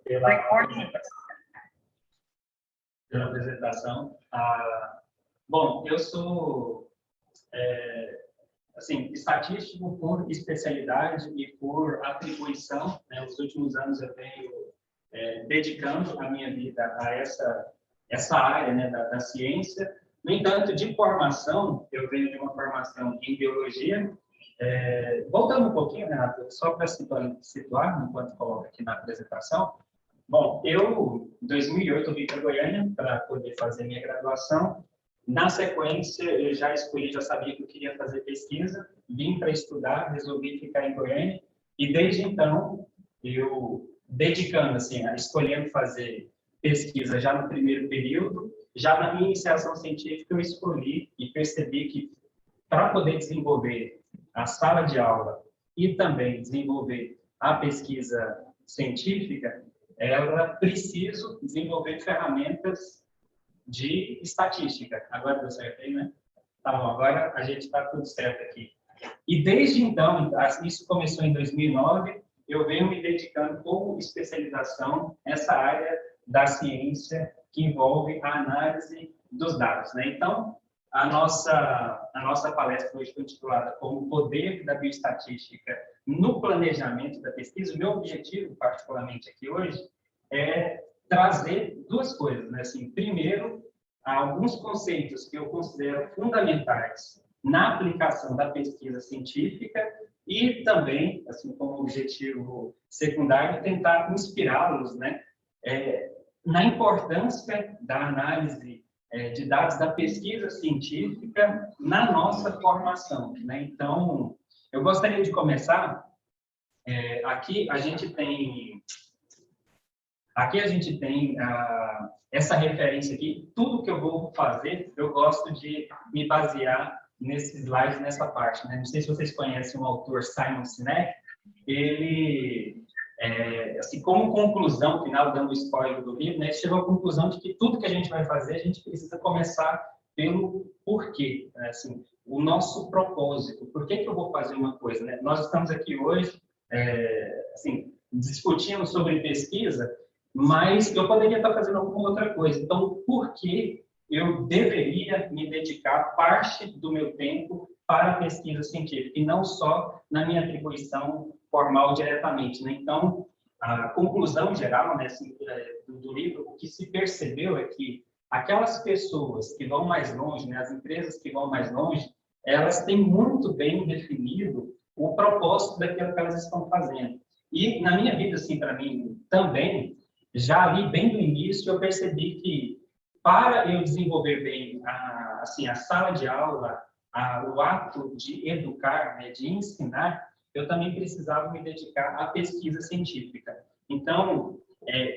pela apresentação. Bom, eu sou assim, estatístico por especialidade e por atribuição, né? Nos últimos anos eu venho dedicando a minha vida a essa área, né, da ciência. No entanto, de formação, eu venho de uma formação em biologia. Voltando um pouquinho, Renato, só para situar, enquanto coloco aqui na apresentação. Bom, em 2008, eu vim para Goiânia para poder fazer minha graduação. Na sequência, eu já sabia que eu queria fazer pesquisa, vim para estudar, resolvi ficar em Goiânia, e desde então, eu dedicando, assim, escolhendo fazer pesquisa já no primeiro período, já na minha iniciação científica, eu escolhi e percebi que, para poder desenvolver a sala de aula e também desenvolver a pesquisa científica, ela precisa desenvolver ferramentas de estatística. Agora deu certo aí, né? Tá bom, agora a gente está tudo certo aqui. E desde então, isso começou em 2009, eu venho me dedicando como especialização nessa área da ciência que envolve a análise dos dados, né? Então, a nossa palestra hoje foi intitulada como o poder da bioestatística no planejamento da pesquisa. O meu objetivo, particularmente aqui hoje, é trazer duas coisas, né? Assim, primeiro, alguns conceitos que eu considero fundamentais na aplicação da pesquisa científica e também, assim, como objetivo secundário, tentar inspirá-los, né, na importância da análise de dados da pesquisa científica na nossa formação, né? Então, eu gostaria de começar aqui a gente tem essa referência aqui. Tudo que eu vou fazer, eu gosto de me basear nesses slides, nessa parte, né? Não sei se vocês conhecem o autor Simon Sinek. Ele, assim, como conclusão final, dando spoiler do livro, né, ele chegou à conclusão de que tudo que a gente vai fazer, a gente precisa começar pelo porquê, né? Assim, o nosso propósito. Por que eu vou fazer uma coisa, né? Nós estamos aqui hoje, assim, discutindo sobre pesquisa, mas eu poderia estar fazendo alguma outra coisa. Então, por que eu deveria me dedicar parte do meu tempo para a pesquisa científica, e não só na minha atribuição formal diretamente, né? Então, a conclusão geral, né, assim, do livro, o que se percebeu é que aquelas pessoas que vão mais longe, né, as empresas que vão mais longe, elas têm muito bem definido o propósito daquilo que elas estão fazendo. E, na minha vida, assim, para mim, também, já ali bem no início, eu percebi que, para eu desenvolver bem a sala de aula, o ato de educar, né, de ensinar, eu também precisava me dedicar à pesquisa científica. Então,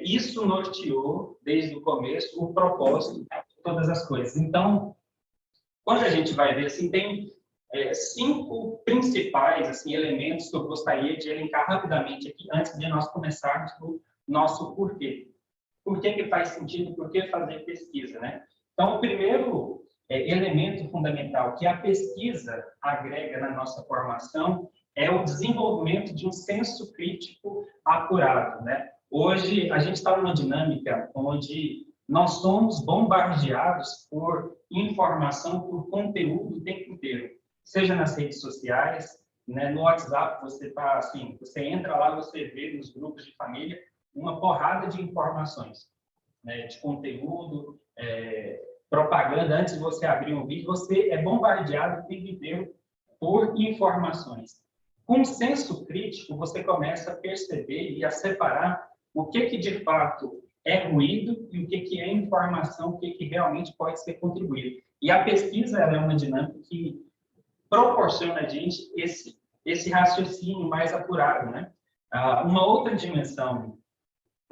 isso norteou, desde o começo, o propósito de todas as coisas. Então, quando a gente vai ver, assim, tem 5 principais, assim, elementos que eu gostaria de elencar rapidamente aqui, antes de nós começarmos o nosso porquê. Por que faz sentido, por que fazer pesquisa, né? Então, o primeiro elemento fundamental que a pesquisa agrega na nossa formação é o desenvolvimento de um senso crítico apurado, né? Hoje, a gente está numa dinâmica onde nós somos bombardeados por informação, por conteúdo o tempo inteiro, seja nas redes sociais, né? No WhatsApp, você entra lá, você vê nos grupos de família uma porrada de informações, né, de conteúdo, propaganda. Antes de você abrir um vídeo, você é bombardeado o tempo inteiro por informações. Com o senso crítico, você começa a perceber e a separar o que de fato é ruído e o que é informação, o que realmente pode ser contribuído. E a pesquisa, ela é uma dinâmica que proporciona a gente esse raciocínio mais apurado, né? Uma outra dimensão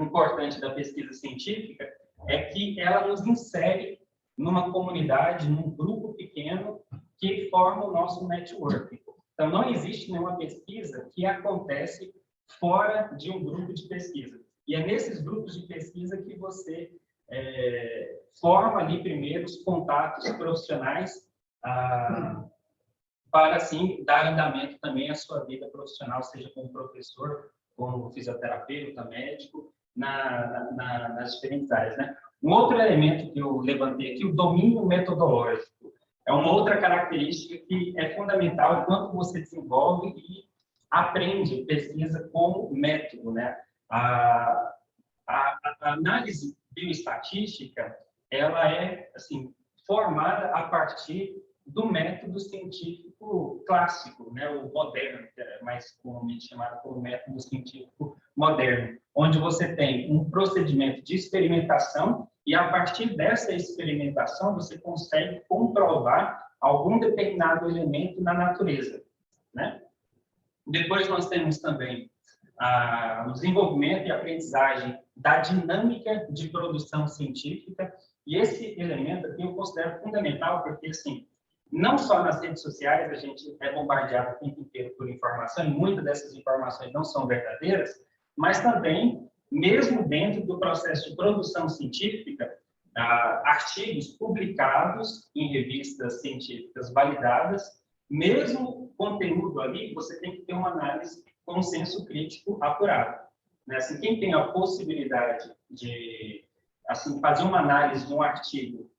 importante da pesquisa científica é que ela nos insere numa comunidade, num grupo pequeno que forma o nosso network. Então, não existe nenhuma pesquisa que acontece fora de um grupo de pesquisa. E é nesses grupos de pesquisa que você forma ali primeiro os contatos profissionais para, assim, dar andamento também à sua vida profissional, seja como professor, como fisioterapeuta, médico, nas diferentes áreas, né? Um outro elemento que eu levantei aqui, o domínio metodológico. É uma outra característica que é fundamental enquanto você desenvolve e aprende pesquisa como método, né? A análise bioestatística, ela é, assim, formada a partir do método científico clássico, né, o moderno, que é mais comumente chamado como método científico moderno, onde você tem um procedimento de experimentação e, a partir dessa experimentação, você consegue comprovar algum determinado elemento na natureza, né? Depois nós temos também o desenvolvimento e aprendizagem da dinâmica de produção científica, e esse elemento aqui eu considero fundamental, porque, assim, não só nas redes sociais a gente é bombardeado o tempo inteiro por informação, e muitas dessas informações não são verdadeiras, mas também, mesmo dentro do processo de produção científica, artigos publicados em revistas científicas validadas, mesmo conteúdo ali, você tem que ter uma análise com senso crítico apurado, né? Assim, quem tem a possibilidade de, assim, fazer uma análise de um artigo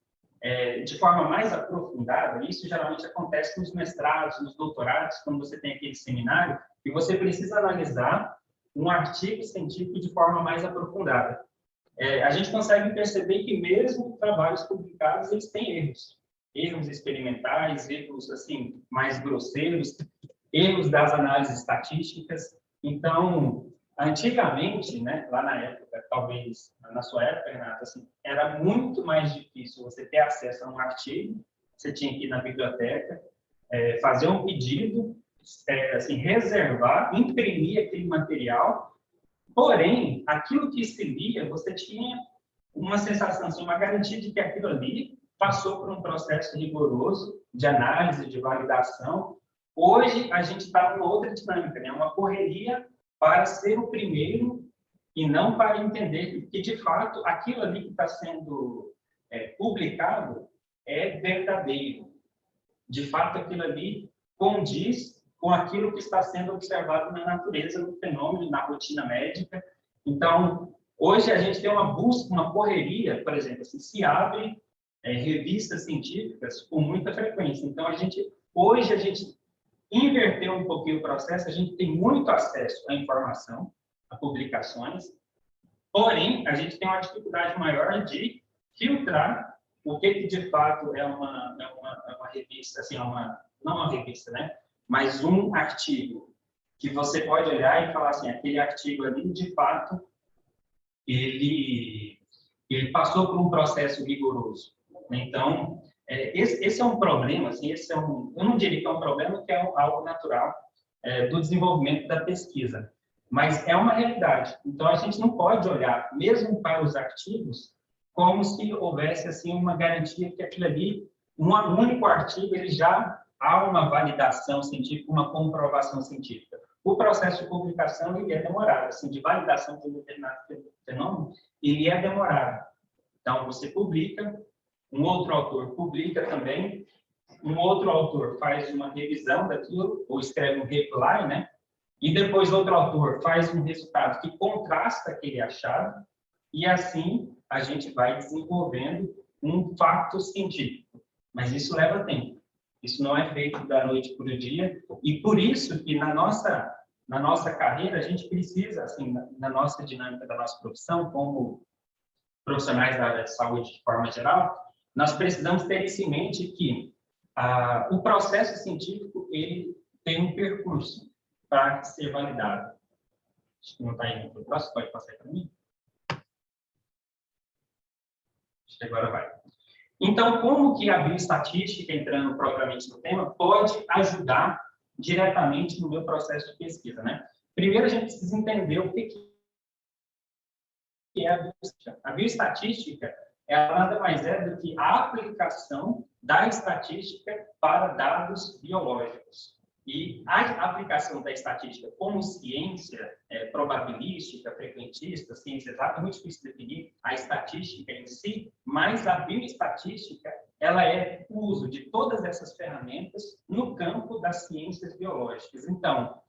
de forma mais aprofundada, isso geralmente acontece nos mestrados, nos doutorados, quando você tem aquele seminário, e você precisa analisar um artigo científico de forma mais aprofundada. A gente consegue perceber que mesmo trabalhos publicados, eles têm erros experimentais, erros, assim, mais grosseiros, erros das análises estatísticas. Então, antigamente, né, lá na época, talvez na sua época, Renata, assim, era muito mais difícil você ter acesso a um artigo, você tinha que ir na biblioteca, fazer um pedido, assim, reservar, imprimir aquele material, porém, aquilo que se lia, você tinha uma sensação, assim, uma garantia de que aquilo ali passou por um processo rigoroso de análise, de validação. Hoje, a gente está numa outra dinâmica, né? Uma correria para ser o primeiro e não para entender que, de fato, aquilo ali que está sendo publicado é verdadeiro. De fato, aquilo ali condiz com aquilo que está sendo observado na natureza, no fenômeno, na rotina médica. Então, hoje a gente tem uma busca, uma correria, por exemplo, assim, se abre revistas científicas com muita frequência. Então, hoje a gente inverteu um pouquinho o processo, a gente tem muito acesso à informação, a publicações, porém, a gente tem uma dificuldade maior de filtrar o que de fato é uma revista, assim, não uma revista, né? Mas um artigo que você pode olhar e falar assim, aquele artigo ali, de fato, ele passou por um processo rigoroso. Então, esse é um problema, assim, eu não diria que é um problema, que é algo natural do desenvolvimento da pesquisa, mas é uma realidade. Então, a gente não pode olhar, mesmo para os artigos, como se houvesse, assim, uma garantia que aquilo ali, um único artigo, ele já há uma validação científica, uma comprovação científica. O processo de publicação, ele é demorado, assim, de validação de um determinado fenômeno, ele é demorado. Então, você publica, um outro autor publica também, um outro autor faz uma revisão daquilo, ou escreve um reply, né? E depois outro autor faz um resultado que contrasta aquele achado, e assim a gente vai desenvolvendo um fato científico. Mas isso leva tempo. Isso não é feito da noite para o dia, e por isso que na nossa carreira a gente precisa, assim, na nossa dinâmica da nossa profissão, como profissionais da área de saúde de forma geral, nós precisamos ter isso em mente que o processo científico ele tem um percurso para ser validado. Acho que não está indo para o próximo, pode passar para mim? Acho que agora vai. Então, como que a bioestatística, entrando propriamente no tema, pode ajudar diretamente no meu processo de pesquisa, né? Primeiro, a gente precisa entender o que é a bioestatística. A bioestatística, ela nada mais é do que a aplicação da estatística para dados biológicos. E a aplicação da estatística como ciência probabilística, frequentista, ciência exata, é muito difícil definir a estatística em si, mas a bioestatística ela é o uso de todas essas ferramentas no campo das ciências biológicas. Então,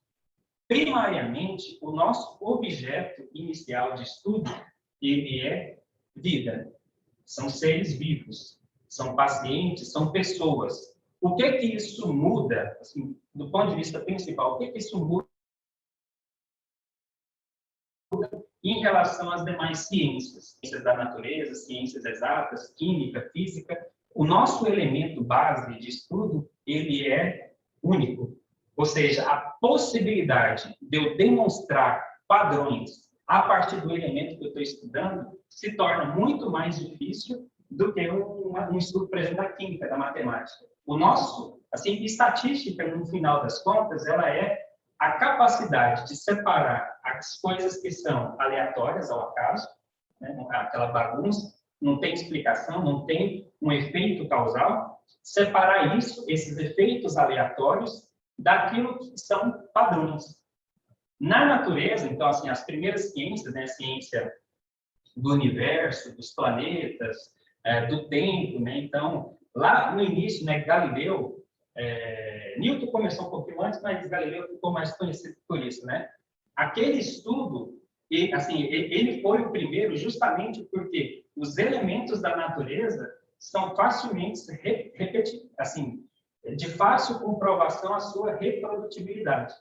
primariamente, o nosso objeto inicial de estudo, ele é vida. São seres vivos, são pacientes, são pessoas. O que que isso muda, assim, do ponto de vista principal, o que que isso muda em relação às demais ciências? Ciências da natureza, ciências exatas, química, física. O nosso elemento base de estudo, ele é único. Ou seja, a possibilidade de eu demonstrar padrões a partir do elemento que eu estou estudando se torna muito mais difícil do que um estudo, por exemplo, da química, da matemática. O nosso, assim, estatística, no final das contas, ela é a capacidade de separar as coisas que são aleatórias ao acaso, né, aquela bagunça, não tem explicação, não tem um efeito causal, separar isso, esses efeitos aleatórios, daquilo que são padrões. Na natureza, então, assim, as primeiras ciências, né, a ciência do universo, dos planetas, do tempo, né? Então, lá no início, né, Galileu, Newton começou um pouquinho antes, mas Galileu ficou mais conhecido por isso, né? Aquele estudo, assim, ele foi o primeiro justamente porque os elementos da natureza são facilmente assim, de fácil comprovação a sua reprodutibilidade.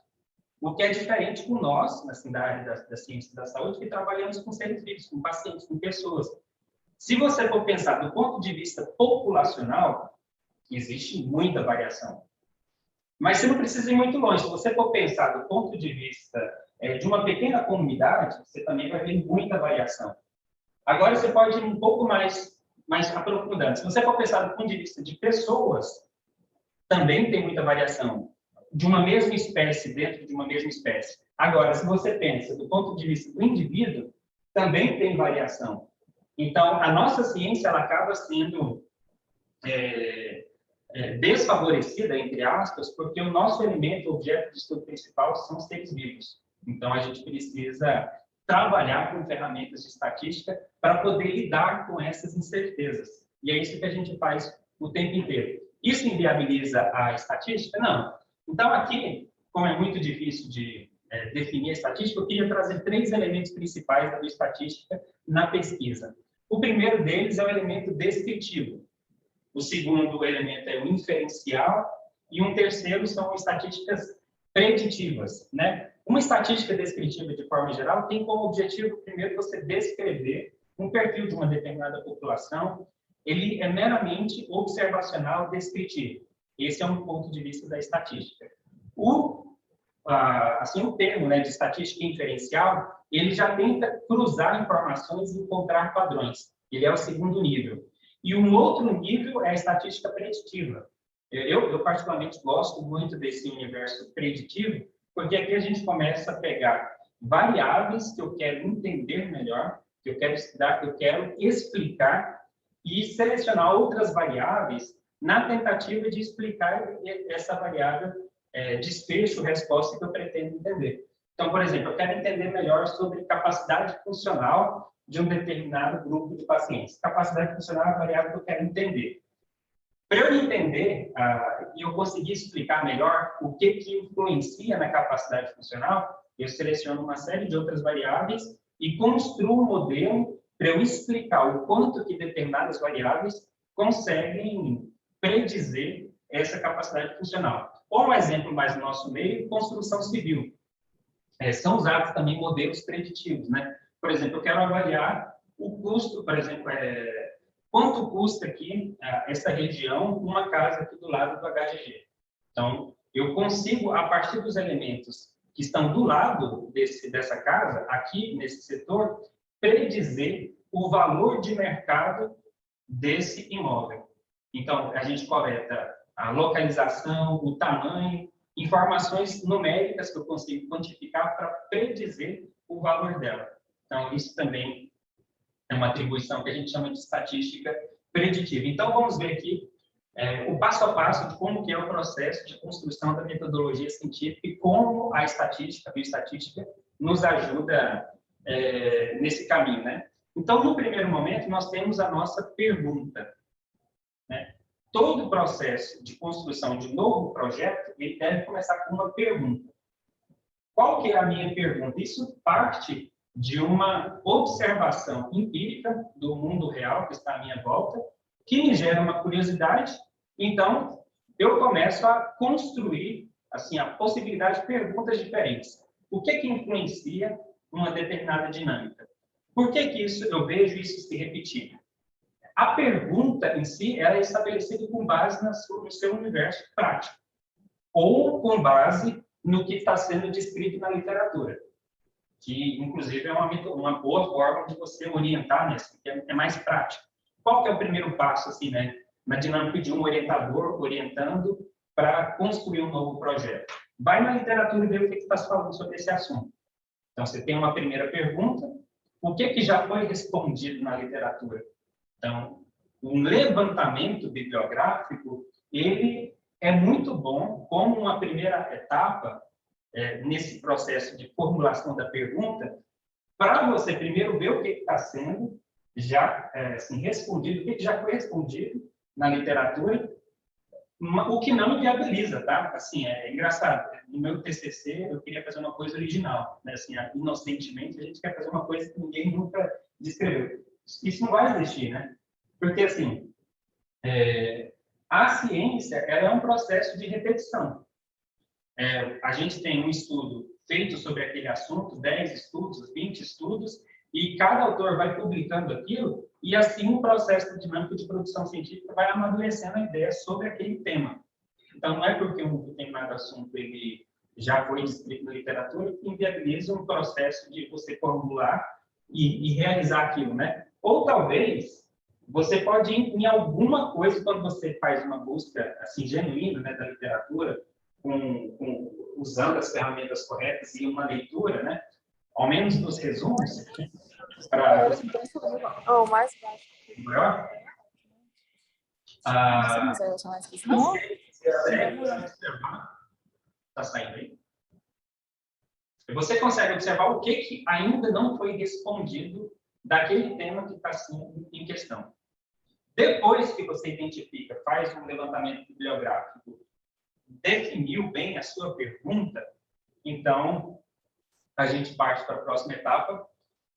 O que é diferente com nós, assim, da área da ciência da saúde, que trabalhamos com seres vivos, com pacientes, com pessoas. Se você for pensar do ponto de vista populacional, existe muita variação. Mas você não precisa ir muito longe. Se você for pensar do ponto de vista de uma pequena comunidade, você também vai ver muita variação. Agora, você pode ir um pouco mais aprofundando. Se você for pensar do ponto de vista de pessoas, também tem muita variação. De uma mesma espécie, dentro de uma mesma espécie. Agora, se você pensa do ponto de vista do indivíduo, também tem variação. Então, a nossa ciência ela acaba sendo desfavorecida, entre aspas, porque o nosso elemento, objeto de estudo principal, são os seres vivos. Então, a gente precisa trabalhar com ferramentas de estatística para poder lidar com essas incertezas. E é isso que a gente faz o tempo inteiro. Isso inviabiliza a estatística? Não. Então, aqui, como é muito difícil de definir a estatística, eu queria trazer 3 elementos principais da estatística na pesquisa. O primeiro deles é o elemento descritivo. O segundo elemento é o inferencial. E um terceiro são estatísticas preditivas, né? Uma estatística descritiva, de forma geral, tem como objetivo, primeiro, você descrever um perfil de uma determinada população. Ele é meramente observacional descritivo. Esse é um ponto de vista da estatística. O termo, né, de estatística inferencial, ele já tenta cruzar informações e encontrar padrões. Ele é o segundo nível. E um outro nível é a estatística preditiva. Eu particularmente, gosto muito desse universo preditivo, porque aqui a gente começa a pegar variáveis que eu quero entender melhor, que eu quero estudar, que eu quero explicar, e selecionar outras variáveis na tentativa de explicar essa variável, desfecho, resposta que eu pretendo entender. Então, por exemplo, eu quero entender melhor sobre capacidade funcional de um determinado grupo de pacientes. Capacidade funcional é a variável que eu quero entender. Para eu entender e eu conseguir explicar melhor o que influencia na capacidade funcional, eu seleciono uma série de outras variáveis e construo um modelo para eu explicar o quanto que determinadas variáveis conseguem predizer essa capacidade funcional. Ou um exemplo mais no nosso meio, construção civil. São usados também modelos preditivos, né? Por exemplo, eu quero avaliar o custo, por exemplo, quanto custa aqui essa região, uma casa aqui do lado do HGG. Então, eu consigo, a partir dos elementos que estão do lado dessa casa, aqui nesse setor, predizer o valor de mercado desse imóvel. Então, a gente coleta a localização, o tamanho, informações numéricas que eu consigo quantificar para predizer o valor dela. Então, isso também é uma atribuição que a gente chama de estatística preditiva. Então, vamos ver aqui o passo a passo de como que é o processo de construção da metodologia científica e como a bioestatística, nos ajuda nesse caminho, né? Então, no primeiro momento, nós temos a nossa pergunta, né? Todo o processo de construção de novo projeto, ele deve começar com uma pergunta. qual que é a minha pergunta? Isso parte de uma observação empírica do mundo real que está à minha volta, que me gera uma curiosidade. Então, eu começo a construir assim a possibilidade de perguntas diferentes. O que influencia uma determinada dinâmica? Por que isso eu vejo isso se repetir? A pergunta em si ela é estabelecida com base no seu universo prático, ou com base no que está sendo descrito na literatura, que, inclusive, é uma boa forma de você orientar nessa, que é mais prático. Qual que é o primeiro passo, assim, né, na dinâmica de um orientador orientando para construir um novo projeto? Vai na literatura e vê o que está falando sobre esse assunto. Então, você tem uma primeira pergunta, o que já foi respondido na literatura? Então, um levantamento bibliográfico, ele é muito bom como uma primeira etapa nesse processo de formulação da pergunta, para você primeiro ver o que está sendo já assim, respondido, o que já foi respondido na literatura, o que não viabiliza, tá? Assim, é engraçado. No meu TCC, eu queria fazer uma coisa original, né? Assim, inocentemente, a gente quer fazer uma coisa que ninguém nunca descreveu. Isso não vai existir, né? Porque, assim, a ciência ela é um processo de repetição. A gente tem um estudo feito sobre aquele assunto, 10 estudos, 20 estudos, e cada autor vai publicando aquilo, e assim o processo dinâmico de produção científica vai amadurecendo a ideia sobre aquele tema. Então, não é porque um determinado assunto ele já foi descrito na literatura que inviabiliza um processo de você formular e realizar aquilo, né? Ou talvez você pode ir em alguma coisa quando você faz uma busca assim genuína, né, da literatura, usando as ferramentas corretas e uma leitura, né? Ao menos nos resumos, para mais baixo. Melhor? Está saindo aí? Você consegue observar o que ainda não foi respondido daquele tema que está assim, em questão. Depois que você identifica, faz um levantamento bibliográfico, definiu bem a sua pergunta, então a gente parte para a próxima etapa,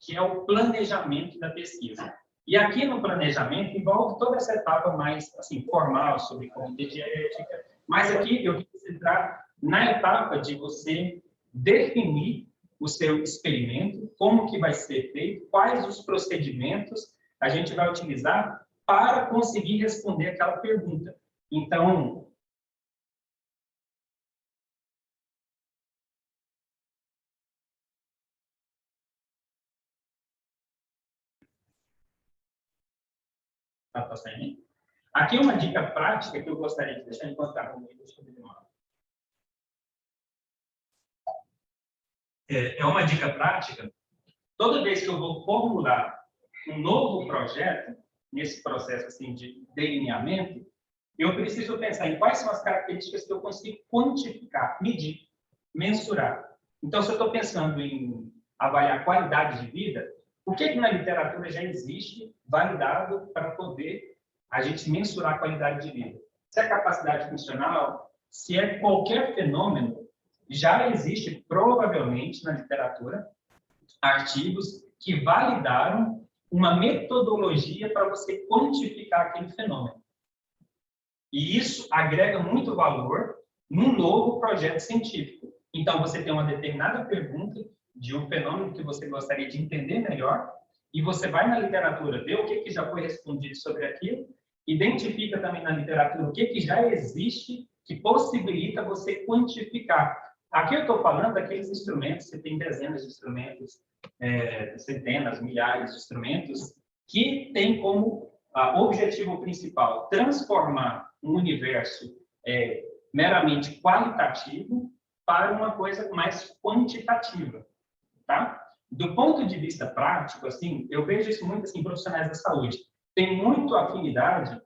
que é o planejamento da pesquisa. E aqui no planejamento envolve toda essa etapa mais assim formal sobre comitê de ética, mas aqui eu quis entrar na etapa de você definir o seu experimento, como que vai ser feito, quais os procedimentos a gente vai utilizar para conseguir responder aquela pergunta. Então, tá saindo? Aqui uma dica prática que eu gostaria de deixar enquanto está comigo. É uma dica prática. Toda vez que eu vou formular um novo projeto, nesse processo assim, de delineamento, eu preciso pensar em quais são as características que eu consigo quantificar, medir, mensurar. Então, se eu estou pensando em avaliar qualidade de vida, o que na literatura já existe validado para poder a gente mensurar a qualidade de vida? Se é capacidade funcional, se é qualquer fenômeno, já existe provavelmente na literatura artigos que validaram uma metodologia para você quantificar aquele fenômeno. E isso agrega muito valor num novo projeto científico. Então, você tem uma determinada pergunta de um fenômeno que você gostaria de entender melhor, e você vai na literatura, vê o que já foi respondido sobre aquilo, identifica também na literatura o que já existe que possibilita você quantificar. Aqui eu estou falando daqueles instrumentos, você tem dezenas de instrumentos, centenas, milhares de instrumentos, que têm como objetivo principal transformar um universo meramente qualitativo para uma coisa mais quantitativa, tá? Do ponto de vista prático, assim, eu vejo isso muito assim, em profissionais da saúde. Tem muito afinidade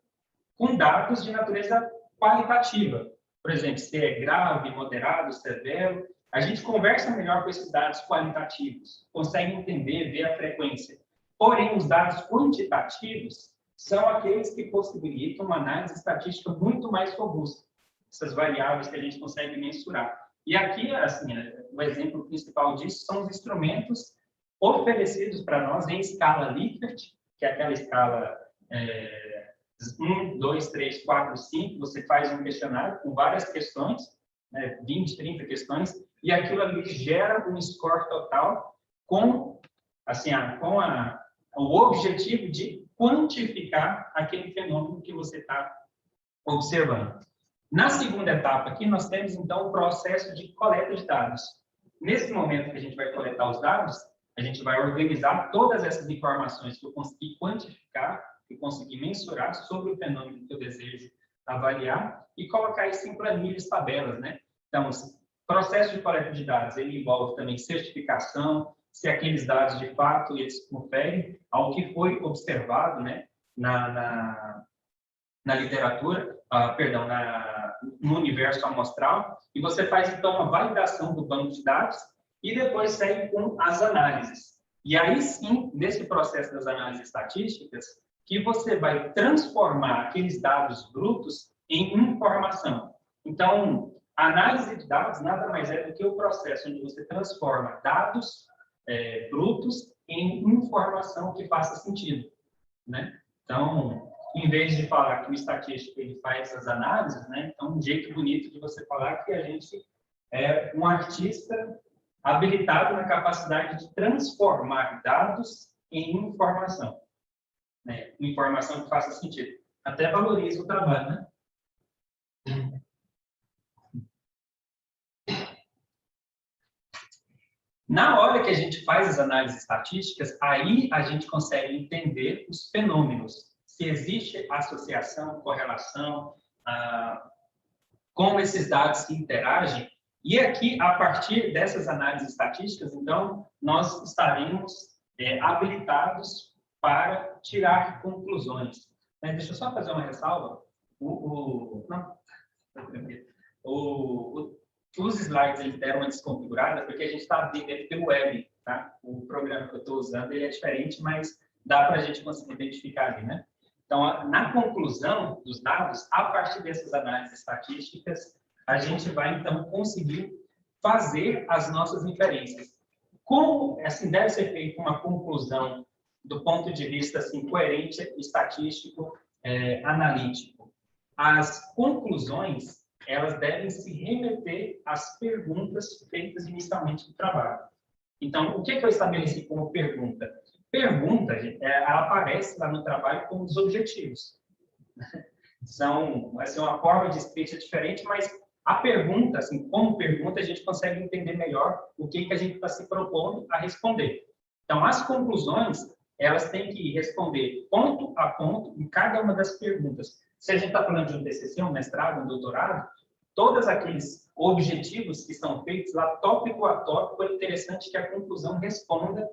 com dados de natureza qualitativa. Por exemplo, se é grave, moderado, severo. A gente conversa melhor com esses dados qualitativos, consegue entender, ver a frequência. Porém, os dados quantitativos são aqueles que possibilitam uma análise estatística muito mais robusta. Essas variáveis que a gente consegue mensurar. E aqui, assim, o exemplo principal disso são os instrumentos oferecidos para nós em escala Likert, que é aquela escala 1, 2, 3, 4, 5, você faz um questionário com várias questões, 20, 30 questões, e aquilo ali gera um score total com, assim, o objetivo de quantificar aquele fenômeno que você está observando. Na segunda etapa aqui, nós temos, então, o processo de coleta de dados. Nesse momento que a gente vai coletar os dados, a gente vai organizar todas essas informações que eu consegui quantificar, que eu consegui mensurar sobre o fenômeno que eu desejo avaliar e colocar isso em planilhas, tabelas, né? Então, o processo de coleta de dados, ele envolve também certificação, se aqueles dados, de fato, eles conferem ao que foi observado, né, na literatura, perdão, no universo amostral, e você faz, então, uma validação do banco de dados e depois segue com as análises. E aí, sim, nesse processo das análises estatísticas, que você vai transformar aqueles dados brutos em informação. Então, a análise de dados nada mais é do que o processo onde você transforma dados brutos em informação que faça sentido, né? Então, em vez de falar que o estatístico ele faz essas análises, né? Então, um jeito bonito de você falar que a gente é um artista habilitado na capacidade de transformar dados em informação, né? Informação que faça sentido. Até valoriza o trabalho, né? Na hora que a gente faz as análises estatísticas, aí a gente consegue entender os fenômenos, se existe associação, correlação, como esses dados se interagem. E aqui, a partir dessas análises estatísticas, então, nós estaremos habilitados para tirar conclusões. Deixa eu só fazer uma ressalva. Os slides eles deram uma desconfigurada porque a gente está vendo pelo web, tá? O programa que eu estou usando ele é diferente, mas dá para a gente conseguir identificar ali, né? Então, na conclusão dos dados, a partir dessas análises estatísticas, a gente vai, então, conseguir fazer as nossas inferências. Como, assim, deve ser feita uma conclusão do ponto de vista, assim, coerente, estatístico, analítico? As conclusões, elas devem se remeter às perguntas feitas inicialmente no trabalho. Então, o que eu estabeleci como pergunta? Pergunta, ela aparece lá no trabalho como os objetivos. Vai ser uma forma de escrita diferente, mas a pergunta, assim, como pergunta, a gente consegue entender melhor o que a gente está se propondo a responder. Então, as conclusões, elas têm que responder ponto a ponto em cada uma das perguntas. Se a gente está falando de um TCC, um mestrado, um doutorado, todos aqueles objetivos que são feitos lá, tópico a tópico, é interessante que a conclusão responda,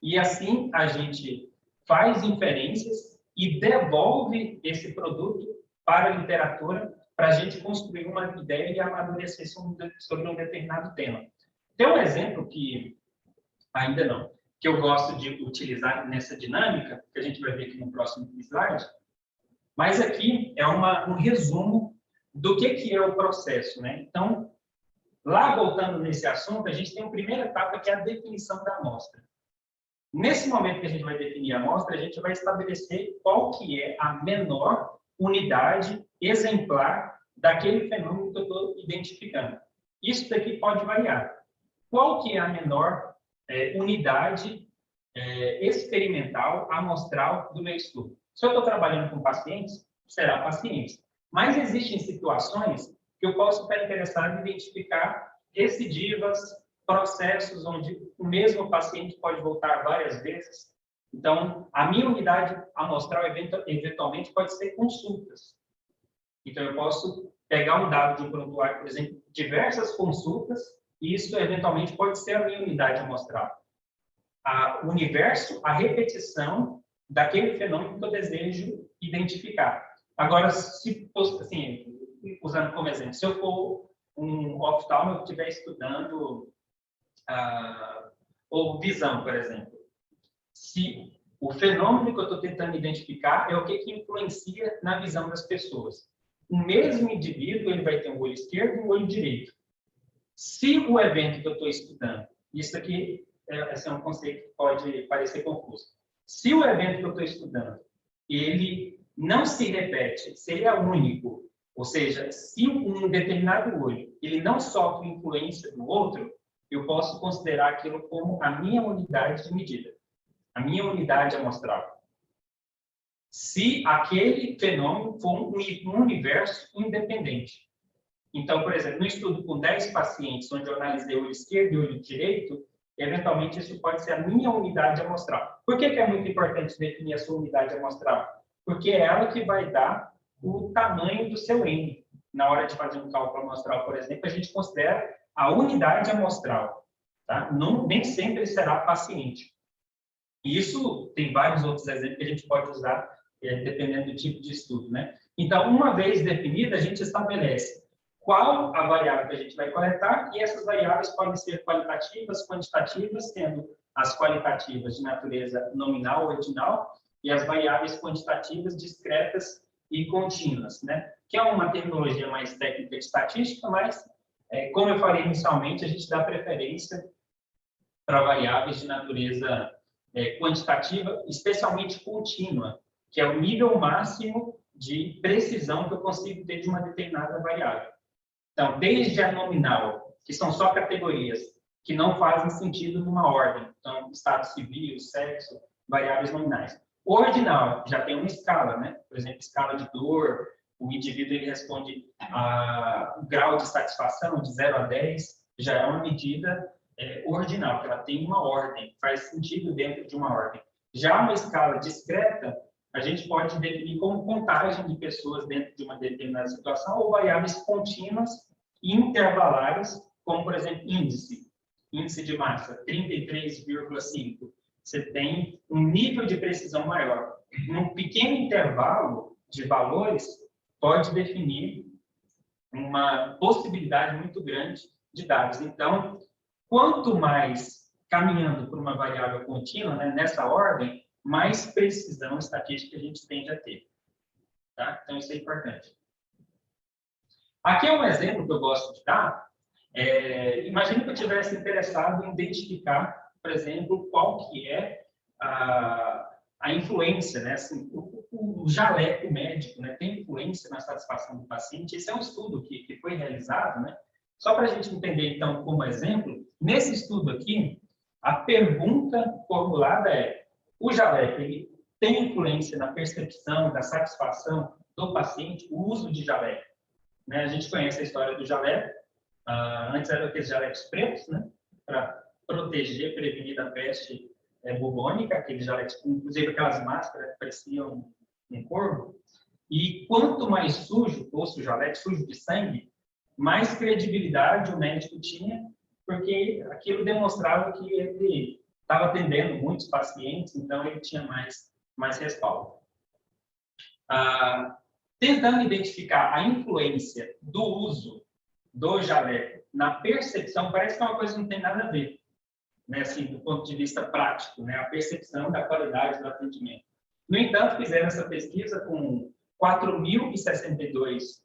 e assim a gente faz inferências e devolve esse produto para a literatura para a gente construir uma ideia e amadurecer sobre um determinado tema. Tem um exemplo que ainda não, que eu gosto de utilizar nessa dinâmica, que a gente vai ver aqui no próximo slide, mas aqui é um resumo do que é o processo, né? Então, lá voltando nesse assunto, a gente tem a primeira etapa, que é a definição da amostra. Nesse momento que a gente vai definir a amostra, a gente vai estabelecer qual que é a menor unidade exemplar daquele fenômeno que eu estou identificando. Isso daqui pode variar. Qual que é a menor unidade experimental, amostral do meu estudo? Se eu estou trabalhando com pacientes, será pacientes. Mas existem situações que eu posso estar interessado em identificar recidivas, processos onde o mesmo paciente pode voltar várias vezes. Então, a minha unidade amostral, eventualmente, pode ser consultas. Então, eu posso pegar um dado de um prontuário, por exemplo, diversas consultas, e isso, eventualmente, pode ser a minha unidade amostral. O universo, a repetição daquele fenômeno que eu desejo identificar. Agora, se fosse, assim, usando como exemplo, se eu for um oftalmo que estiver estudando ou visão, por exemplo, se o fenômeno que eu estou tentando identificar é o que influencia na visão das pessoas. O mesmo indivíduo ele vai ter um olho esquerdo e um olho direito. Se o evento que eu estou estudando, isso aqui esse é um conceito que pode parecer confuso. Se o evento que eu estou estudando, ele não se repete, se ele é único, ou seja, se um determinado olho ele não sofre influência do outro, eu posso considerar aquilo como a minha unidade de medida, a minha unidade amostral. Se aquele fenômeno for um universo independente. Então, por exemplo, no estudo com 10 pacientes, onde eu analisei o olho esquerdo e o olho direito, eventualmente isso pode ser a minha unidade amostral. Por que é muito importante definir a sua unidade amostral? Porque é ela que vai dar o tamanho do seu N. Na hora de fazer um cálculo amostral, por exemplo, a gente considera a unidade amostral. Tá? Não, nem sempre será paciente. Isso tem vários outros exemplos que a gente pode usar, dependendo do tipo de estudo, né? Então, uma vez definida, a gente estabelece qual a variável que a gente vai coletar, e essas variáveis podem ser qualitativas, quantitativas, sendo as qualitativas de natureza nominal, ordinal, e as variáveis quantitativas discretas e contínuas, né? Que é uma terminologia mais técnica de estatística, mas, como eu falei inicialmente, a gente dá preferência para variáveis de natureza quantitativa, especialmente contínua, que é o nível máximo de precisão que eu consigo ter de uma determinada variável. Então, desde a nominal, que são só categorias que não fazem sentido numa ordem. Então, estado civil, sexo, variáveis nominais. O ordinal já tem uma escala, né? Por exemplo, escala de dor, o indivíduo ele responde o grau de satisfação de 0 a 10, já é uma medida ordinal, que ela tem uma ordem, faz sentido dentro de uma ordem. Já uma escala discreta, a gente pode definir como contagem de pessoas dentro de uma determinada situação ou variáveis contínuas e intervalares, como, por exemplo, índice de massa, 33,5. Você tem um nível de precisão maior. Um pequeno intervalo de valores pode definir uma possibilidade muito grande de dados. Então, quanto mais caminhando por uma variável contínua, né, nessa ordem, mais precisão estatística a gente tende a ter. Tá? Então, isso é importante. Aqui é um exemplo que eu gosto de dar. Imagina que eu estivesse interessado em identificar, por exemplo, qual que é a influência, né? Assim, o jaleco médico, né? Tem influência na satisfação do paciente. Esse é um estudo que foi realizado, né? Só para a gente entender, então, como exemplo, nesse estudo aqui, a pergunta formulada é: o jaleco ele tem influência na percepção da satisfação do paciente, o uso de jaleco? Né? A gente conhece a história do jaleco. Antes eram aqueles jalecos pretos, né? Para proteger, prevenir da peste bubônica, aqueles jalecos, inclusive aquelas máscaras que pareciam um corvo. E quanto mais sujo fosse o jaleco, sujo de sangue, mais credibilidade o médico tinha, porque aquilo demonstrava que ele estava atendendo muitos pacientes, então ele tinha mais respaldo. Tentando identificar a influência do uso do jaleco na percepção, parece que é uma coisa que não tem nada a ver, né? Assim, do ponto de vista prático, né? A percepção da qualidade do atendimento. No entanto, fizeram essa pesquisa com 4.062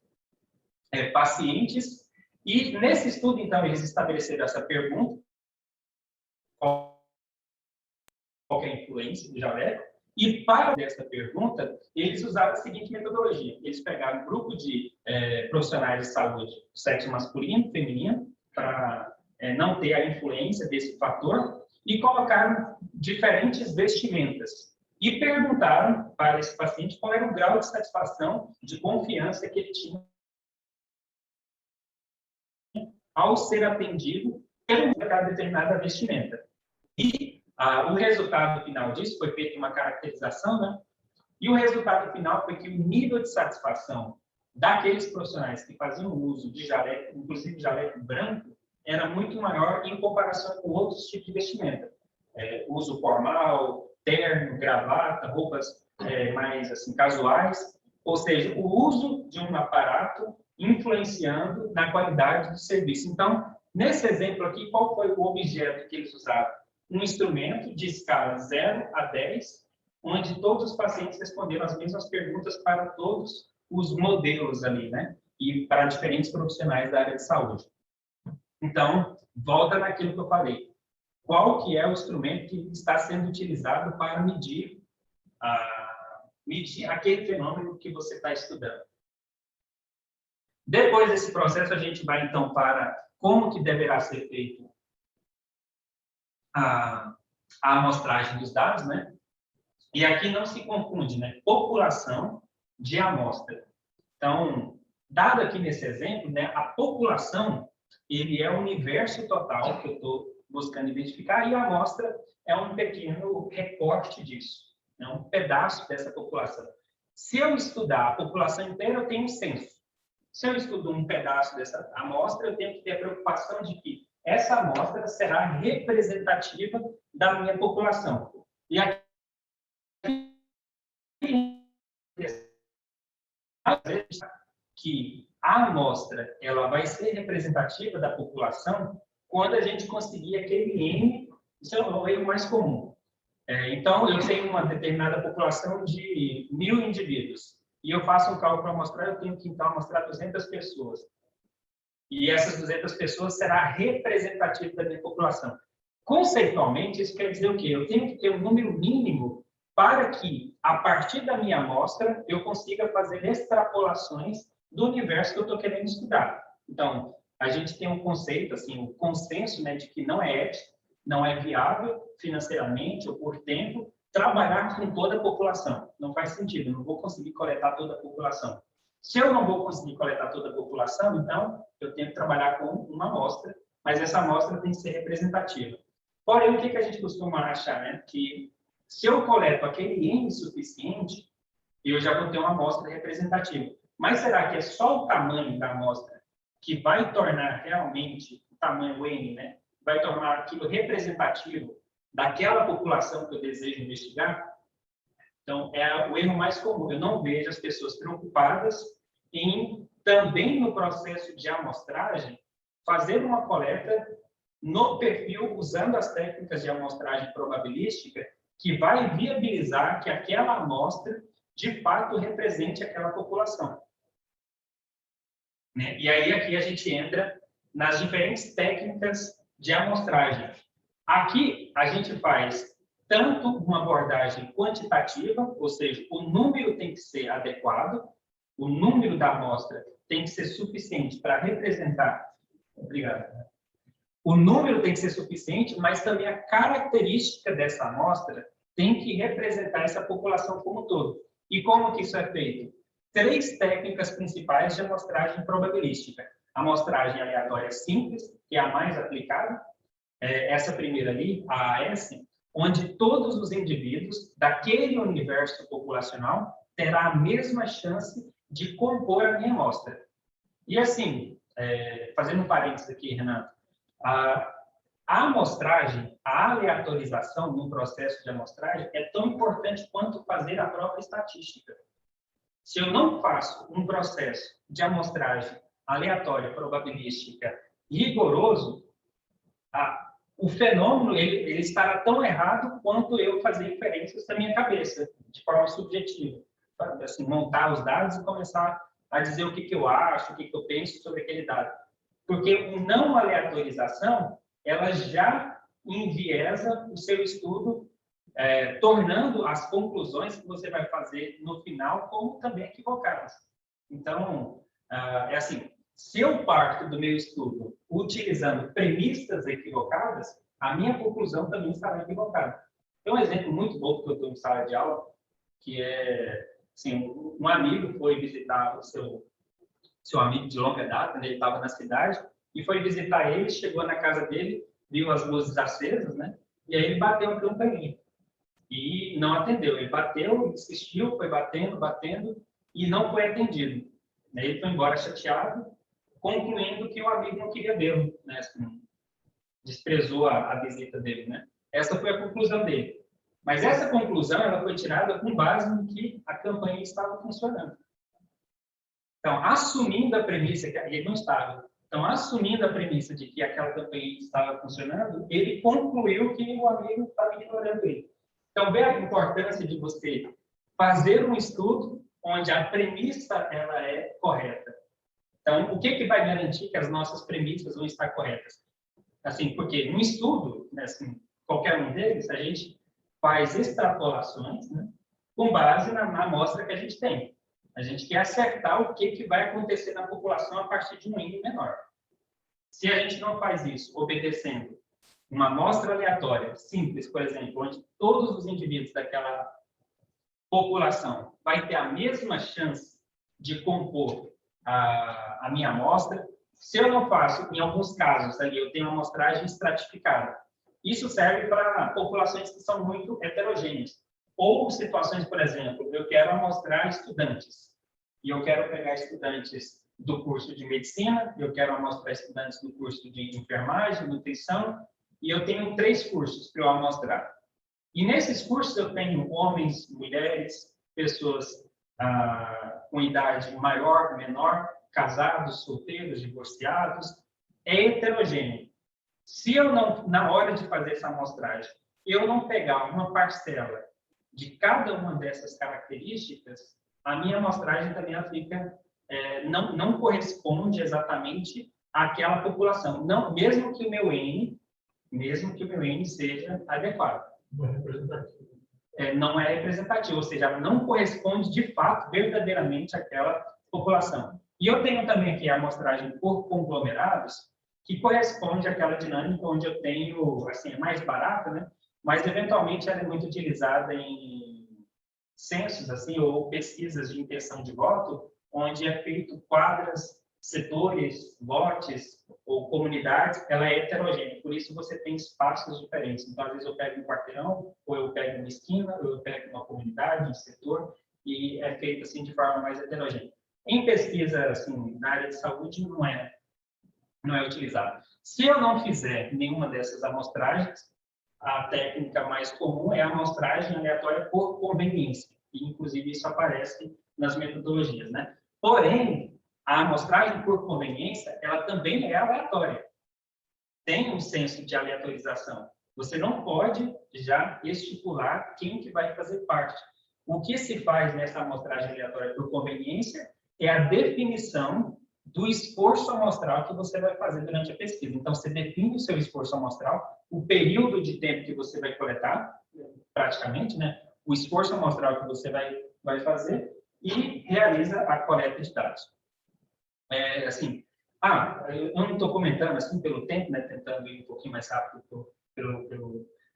pacientes, e nesse estudo, então, eles estabeleceram essa pergunta: qual é a influência do jaleco? E para essa pergunta, eles usaram a seguinte metodologia. Eles pegaram um grupo de profissionais de saúde do sexo masculino e feminino, para não ter a influência desse fator, e colocaram diferentes vestimentas. E perguntaram para esse paciente qual era o grau de satisfação, de confiança que ele tinha ao ser atendido pelo determinada vestimenta. E o resultado final disso foi feita uma caracterização, né? E o resultado final foi que o nível de satisfação daqueles profissionais que faziam uso de jaleco, inclusive jaleco branco, era muito maior em comparação com outros tipos de vestimenta. Uso formal, terno, gravata, roupas mais assim, casuais, ou seja, o uso de um aparato influenciando na qualidade do serviço. Então, nesse exemplo aqui, qual foi o objeto que eles usaram? Um instrumento de escala 0 a 10, onde todos os pacientes responderam as mesmas perguntas para todos os modelos ali, né? E para diferentes profissionais da área de saúde. Então, volta naquilo que eu falei. Qual que é o instrumento que está sendo utilizado para medir aquele fenômeno que você está estudando? Depois desse processo, a gente vai, então, para como que deverá ser feito a amostragem dos dados, né? E aqui não se confunde, né? População de amostra. Então, dado aqui nesse exemplo, né, a população, ele é o universo total que eu estou buscando identificar, e a amostra é um pequeno recorte disso, né, um pedaço dessa população. Se eu estudar a população inteira, eu tenho um censo. Se eu estudo um pedaço dessa amostra, eu tenho que ter a preocupação de que essa amostra será representativa da minha população. E aqui, que a amostra ela vai ser representativa da população quando a gente conseguir aquele N, isso é o erro mais comum. Então, eu tenho uma determinada população de 1000 indivíduos, e eu faço um cálculo para amostrar, eu tenho que, então, amostrar 200 pessoas. E essas 200 pessoas será representativo da minha população. Conceitualmente, isso quer dizer o quê? Eu tenho que ter um número mínimo para que, a partir da minha amostra, eu consiga fazer extrapolações do universo que eu estou querendo estudar. Então, a gente tem um conceito, assim, o consenso, né, de que não é ético, não é viável financeiramente ou por tempo trabalhar com toda a população. Não faz sentido, eu não vou conseguir coletar toda a população. Se eu não vou conseguir coletar toda a população, então eu tenho que trabalhar com uma amostra, mas essa amostra tem que ser representativa. Porém, o que a gente costuma achar, né? Que se eu coleto aquele N suficiente, eu já vou ter uma amostra representativa. Mas será que é só o tamanho da amostra que vai tornar realmente o tamanho N, né? Vai tornar aquilo representativo daquela população que eu desejo investigar? Então, é o erro mais comum. Eu não vejo as pessoas preocupadas em, também no processo de amostragem, fazer uma coleta no perfil, usando as técnicas de amostragem probabilística, que vai viabilizar que aquela amostra, de fato, represente aquela população. Né? E aí, aqui a gente entra nas diferentes técnicas de amostragem. Aqui, a gente faz tanto uma abordagem quantitativa, ou seja, o número tem que ser adequado, o número da amostra tem que ser suficiente para representar. Obrigado. O número tem que ser suficiente, mas também a característica dessa amostra tem que representar essa população como um todo. E como que isso é feito? 3 técnicas principais de amostragem probabilística. A amostragem aleatória simples, que é a mais aplicada, essa primeira ali, a AS, onde todos os indivíduos daquele universo populacional terá a mesma chance de compor a minha amostra. E assim, fazendo um parênteses aqui, Renato, a amostragem, a aleatorização no processo de amostragem é tão importante quanto fazer a própria estatística. Se eu não faço um processo de amostragem aleatória, probabilística, rigoroso, o fenômeno ele estará tão errado quanto eu fazer inferências da minha cabeça, de forma subjetiva. Assim, montar os dados e começar a dizer o que eu acho, o que eu penso sobre aquele dado. Porque o não aleatorização, ela já enviesa o seu estudo, tornando as conclusões que você vai fazer no final como também equivocadas. Então, é assim, se eu parto do meu estudo utilizando premissas equivocadas, a minha conclusão também estará equivocada. Tem um exemplo muito bom que eu estou em sala de aula, que é, assim, um amigo foi visitar o seu amigo de longa data, né? Ele estava na cidade, e foi visitar ele, chegou na casa dele, viu as luzes acesas, né? E aí ele bateu a campainha. E não atendeu. Ele bateu, insistiu, foi batendo, e não foi atendido. Ele foi embora chateado, concluindo que o amigo não queria vê-lo, né? Assim, desprezou a visita dele, né? Essa foi a conclusão dele. Mas essa conclusão ela foi tirada com base em que a campainha estava funcionando. Então, assumindo a premissa que ele não estava, então assumindo a premissa de que aquela campainha estava funcionando, ele concluiu que o amigo estava ignorando ele. Então, vê a importância de você fazer um estudo onde a premissa ela é correta. Então, o que vai garantir que as nossas premissas vão estar corretas? Assim, porque no estudo, né, assim, qualquer um deles, a gente faz extrapolações, né, com base na amostra que a gente tem. A gente quer acertar o que vai acontecer na população a partir de um N menor. Se a gente não faz isso obedecendo uma amostra aleatória, simples, por exemplo, onde todos os indivíduos daquela população vai ter a mesma chance de compor a minha amostra, se eu não faço, em alguns casos, ali, eu tenho uma amostragem estratificada. Isso serve para populações que são muito heterogêneas. Ou situações, por exemplo, eu quero amostrar estudantes, e eu quero pegar estudantes do curso de medicina, eu quero amostrar estudantes do curso de enfermagem, nutrição, e eu tenho 3 cursos para eu amostrar. E nesses cursos eu tenho homens, mulheres, pessoas com idade maior, menor, casados, solteiros, divorciados, é heterogêneo. Se eu não, na hora de fazer essa amostragem, eu não pegar uma parcela de cada uma dessas características, a minha amostragem também fica, não corresponde exatamente àquela população, não, mesmo que o meu N seja adequado. Não é representativo, ou seja, não corresponde de fato, verdadeiramente, àquela população. E eu tenho também aqui a amostragem por conglomerados, que corresponde àquela dinâmica onde eu tenho, assim, é mais barata, né? Mas eventualmente ela é muito utilizada em censos, assim, ou pesquisas de intenção de voto, onde é feito quadras, setores, lotes ou comunidades, ela é heterogênea, por isso você tem espaços diferentes. Então, às vezes eu pego um quarteirão, ou eu pego uma esquina, ou eu pego uma comunidade, um setor, e é feito assim de forma mais heterogênea. Em pesquisa, assim, na área de saúde, não é utilizado. Se eu não fizer nenhuma dessas amostragens, a técnica mais comum é a amostragem aleatória por conveniência, e inclusive isso aparece nas metodologias, né? Porém, a amostragem por conveniência, ela também é aleatória. Tem um senso de aleatorização. Você não pode já estipular quem que vai fazer parte. O que se faz nessa amostragem aleatória por conveniência é a definição do esforço amostral que você vai fazer durante a pesquisa. Então, você define o seu esforço amostral, o período de tempo que você vai coletar, praticamente, né? O esforço amostral que você vai fazer e realiza a coleta de dados. Assim, eu não estou comentando assim pelo tempo, né? Tentando ir um pouquinho mais rápido,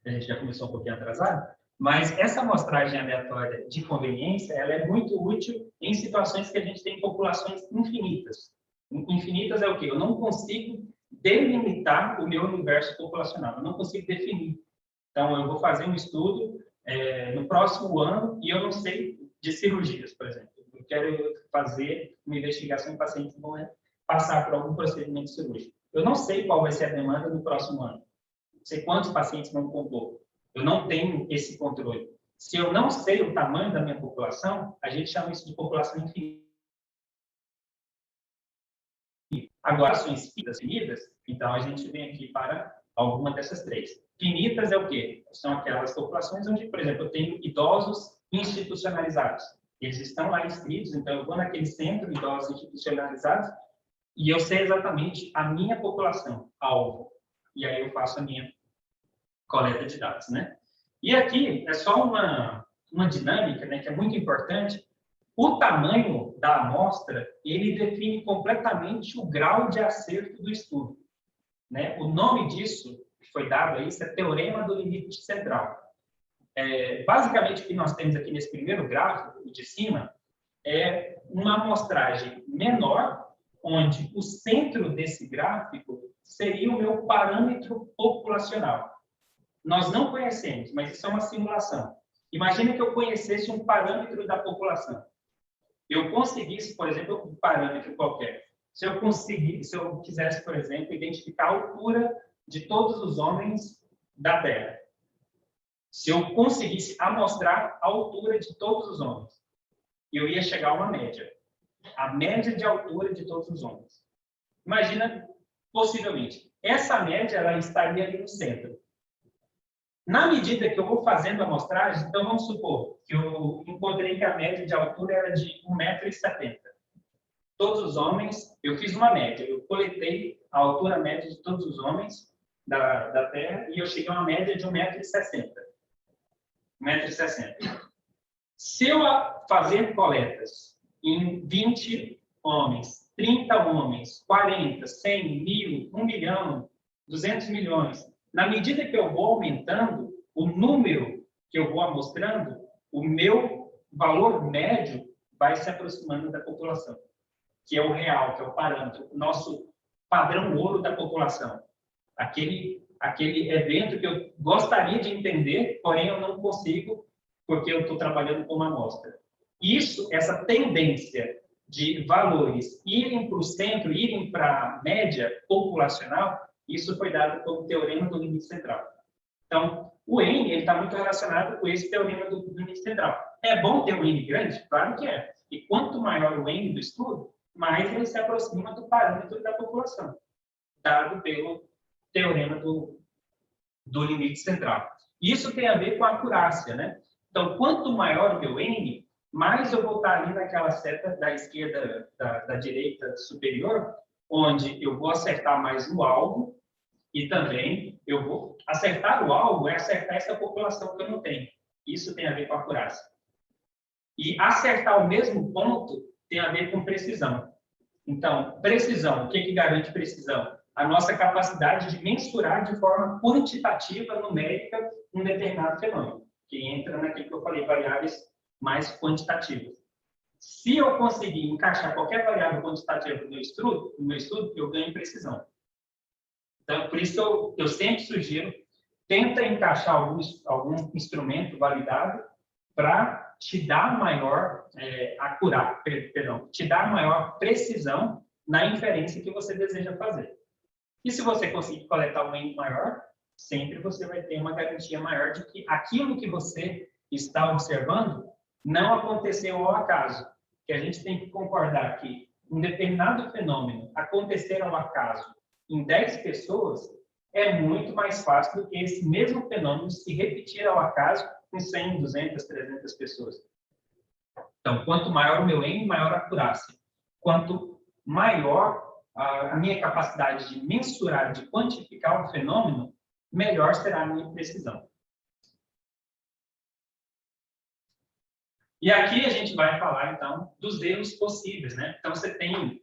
a gente já começou um pouquinho atrasado, mas essa amostragem aleatória de conveniência, ela é muito útil em situações que a gente tem populações infinitas. Infinitas é o quê? Eu não consigo delimitar o meu universo populacional, eu não consigo definir. Então, eu vou fazer um estudo no próximo ano e eu não sei de cirurgias, por exemplo. Eu quero fazer uma investigação em pacientes que vão passar por algum procedimento cirúrgico. Eu não sei qual vai ser a demanda no próximo ano. Não sei quantos pacientes vão compor. Eu não tenho esse controle. Se eu não sei o tamanho da minha população, a gente chama isso de população infinita. Agora, ações finitas, então a gente vem aqui para alguma dessas 3. Finitas é o quê? São aquelas populações onde, por exemplo, eu tenho idosos institucionalizados. Eles estão lá inscritos, então eu vou naquele centro, idosos institucionalizados, e eu sei exatamente a minha população, alvo. E aí eu faço a minha coleta de dados, né? E aqui é só uma dinâmica, né, que é muito importante. O tamanho da amostra, ele define completamente o grau de acerto do estudo, né? O nome disso, que foi dado a isso, é Teorema do Limite Central. Basicamente, o que nós temos aqui nesse primeiro gráfico, o de cima, é uma amostragem menor, onde o centro desse gráfico seria o meu parâmetro populacional. Nós não conhecemos, mas isso é uma simulação. Imagina que eu conhecesse um parâmetro da população. Eu conseguisse, por exemplo, um parâmetro qualquer. Se eu quisesse, por exemplo, identificar a altura de todos os homens da Terra. Se eu conseguisse amostrar a altura de todos os homens, eu ia chegar a uma média. A média de altura de todos os homens. Imagina, possivelmente, essa média ela estaria ali no centro. Na medida que eu vou fazendo a amostragem, então vamos supor que eu encontrei que a média de altura era de 1,70 m. todos os homens, eu fiz uma média, eu coletei a altura média de todos os homens da Terra e eu cheguei a uma média de 1,60 m. 1,60 m. Se eu fazer coletas em 20 homens, 30 homens, 40, 100, 1.000, 1 milhão, 200 milhões, na medida que eu vou aumentando o número que eu vou amostrando, o meu valor médio vai se aproximando da população, que é o real, que é o parâmetro, o nosso padrão ouro da população. Aquele evento que eu gostaria de entender, porém eu não consigo, porque eu estou trabalhando com uma amostra. Isso, essa tendência de valores irem para o centro, irem para a média populacional, isso foi dado pelo teorema do limite central. Então, o N está muito relacionado com esse teorema do limite central. É bom ter um N grande? Claro que é. E quanto maior o N do estudo, mais ele se aproxima do parâmetro da população, dado pelo teorema do limite central. Isso tem a ver com a acurácia, né? Então, quanto maior o meu N, mais eu vou estar ali naquela seta da esquerda, da direita superior, onde eu vou acertar mais o alvo e também eu vou acertar o alvo, é acertar essa população que eu não tenho. Isso tem a ver com acurácia. E acertar o mesmo ponto tem a ver com precisão. Então, precisão, o que garante precisão? A nossa capacidade de mensurar de forma quantitativa, numérica, um determinado fenômeno, que entra naquilo que eu falei, variáveis mais quantitativas. Se eu conseguir encaixar qualquer variável quantitativa no meu estudo, eu ganho precisão. Então, por isso eu sempre sugiro, tenta encaixar algum instrumento validado para te dar maior te dar maior precisão na inferência que você deseja fazer. E se você conseguir coletar um N maior, sempre você vai ter uma garantia maior de que aquilo que você está observando não aconteceu ao acaso. Que a gente tem que concordar que um determinado fenômeno acontecer ao acaso em 10 pessoas é muito mais fácil do que esse mesmo fenômeno se repetir ao acaso em 100, 200, 300 pessoas. Então, quanto maior o meu N, maior a acurácia. Quanto maior a minha capacidade de mensurar, de quantificar o fenômeno, melhor será a minha precisão. E aqui a gente vai falar, então, dos erros possíveis, né? Então, você tem,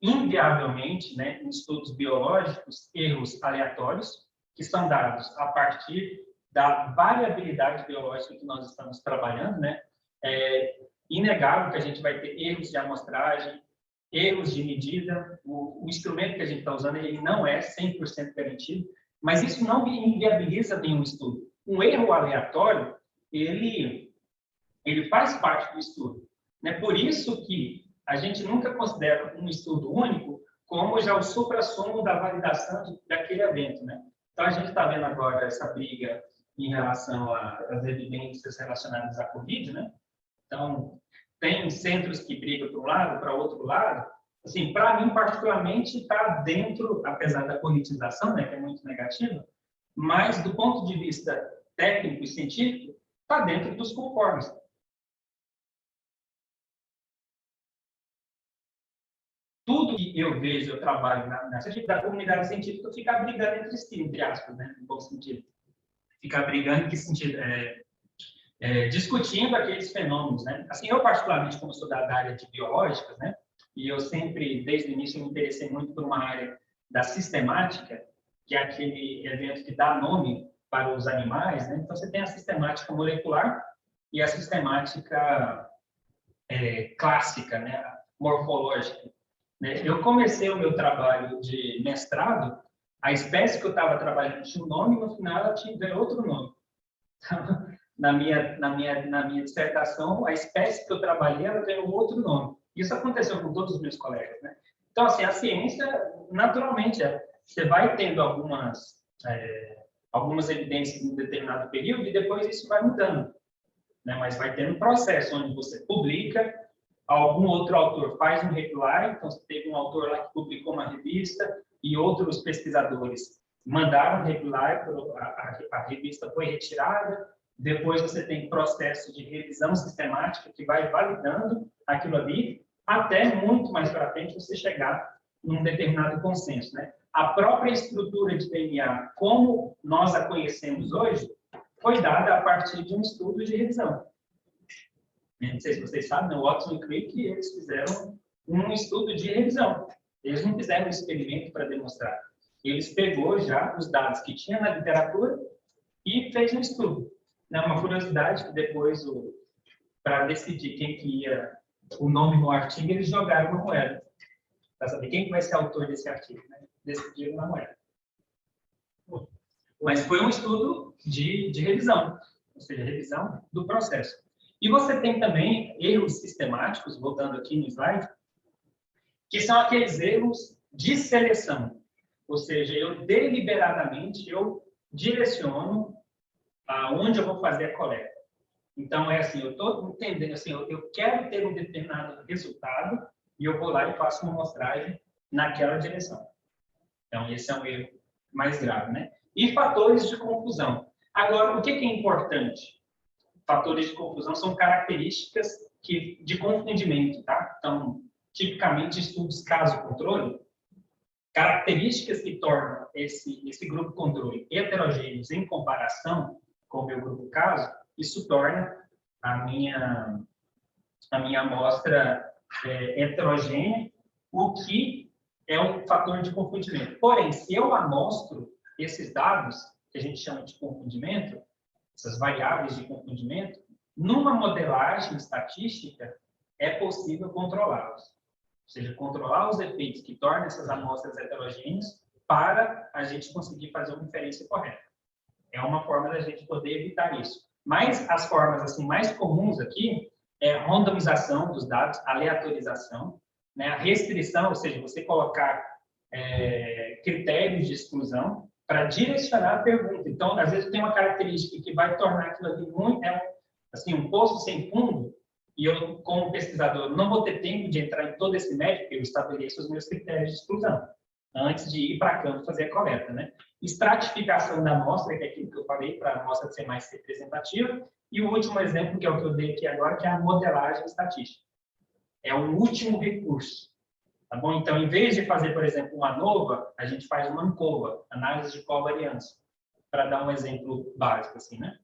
inviavelmente, né, em estudos biológicos, erros aleatórios, que são dados a partir da variabilidade biológica que nós estamos trabalhando, né? É inegável que a gente vai ter erros de amostragem, erros de medida, o instrumento que a gente está usando, ele não é 100% garantido, mas isso não inviabiliza nenhum estudo. Um erro aleatório, ele faz parte do estudo. Né? Por isso que a gente nunca considera um estudo único como já o suprassumo da validação daquele evento. Né? Então, a gente está vendo agora essa briga em relação às evidências relacionadas à Covid, né? Então, tem centros que brigam para um lado, para outro lado. Assim, para mim, particularmente, está dentro, apesar da politização, né, que é muito negativa, mas, do ponto de vista técnico e científico, está dentro dos conformes. Tudo que eu vejo, eu trabalho da comunidade científica, ficar brigando entre si, entre aspas, né, no bom sentido. Ficar brigando em que sentido? Discutindo aqueles fenômenos, né? Assim, eu particularmente, como sou da área de biológicas, né? E eu sempre, desde o início, me interessei muito por uma área da sistemática, que é aquele evento que dá nome para os animais, né? Então, você tem a sistemática molecular e a sistemática clássica, né? Morfológica. Né? Eu comecei o meu trabalho de mestrado, a espécie que eu estava trabalhando tinha um nome, no final ela tinha outro nome. Então, na minha dissertação, a espécie que eu trabalhei, ela ganhou outro nome. Isso aconteceu com todos os meus colegas, né? Então, assim, a ciência, naturalmente, você vai tendo algumas evidências em um determinado período e depois isso vai mudando, né? Mas vai tendo um processo onde você publica, algum outro autor faz um reply, então você teve um autor lá que publicou uma revista e outros pesquisadores mandaram um reply, a revista foi retirada. Depois você tem processo de revisão sistemática que vai validando aquilo ali até muito mais para frente você chegar num determinado consenso, né? A própria estrutura de DNA, como nós a conhecemos hoje, foi dada a partir de um estudo de revisão. Não sei se vocês sabem, o Watson e Crick, eles fizeram um estudo de revisão. Eles não fizeram um experimento para demonstrar. Eles pegou já os dados que tinha na literatura e fez um estudo. É uma curiosidade que depois, para decidir quem que ia o nome no artigo, eles jogaram uma moeda. Para saber quem que vai ser autor desse artigo, né? Decidiram na moeda. Mas foi um estudo de revisão, ou seja, revisão do processo. E você tem também erros sistemáticos, voltando aqui no slide, que são aqueles erros de seleção. Ou seja, eu deliberadamente direciono aonde eu vou fazer a coleta. Então, é assim, eu estou entendendo, assim, eu quero ter um determinado resultado e eu vou lá e faço uma amostragem naquela direção. Então, esse é um erro mais grave, né? E fatores de confusão. Agora, o que é importante? Fatores de confusão são características de confundimento, tá? Então, tipicamente, estudos caso-controle, características que tornam esse grupo controle heterogêneos em comparação com o meu grupo caso, isso torna a minha amostra heterogênea, o que é um fator de confundimento. Porém, se eu amostro esses dados, que a gente chama de confundimento, essas variáveis de confundimento, numa modelagem estatística, é possível controlá-los. Ou seja, controlar os efeitos que tornam essas amostras heterogêneas para a gente conseguir fazer uma inferência correta. É uma forma da gente poder evitar isso. Mas as formas assim, mais comuns aqui é a randomização dos dados, aleatorização, né? A restrição, ou seja, você colocar critérios de exclusão para direcionar a pergunta. Então, às vezes tem uma característica que vai tornar aquilo ali muito, assim, um poço sem fundo, e eu, como pesquisador, não vou ter tempo de entrar em todo esse mérito, porque eu estabeleço os meus critérios de exclusão, antes de ir para campo fazer a coleta, né? Estratificação da amostra, que é aquilo que eu falei, para a amostra ser mais representativa, e o último exemplo, que é o que eu dei aqui agora, que é a modelagem estatística. É um último recurso. Tá bom? Então, em vez de fazer, por exemplo, uma ANOVA, a gente faz uma ANCOVA, análise de covariância, para dar um exemplo básico, assim, né?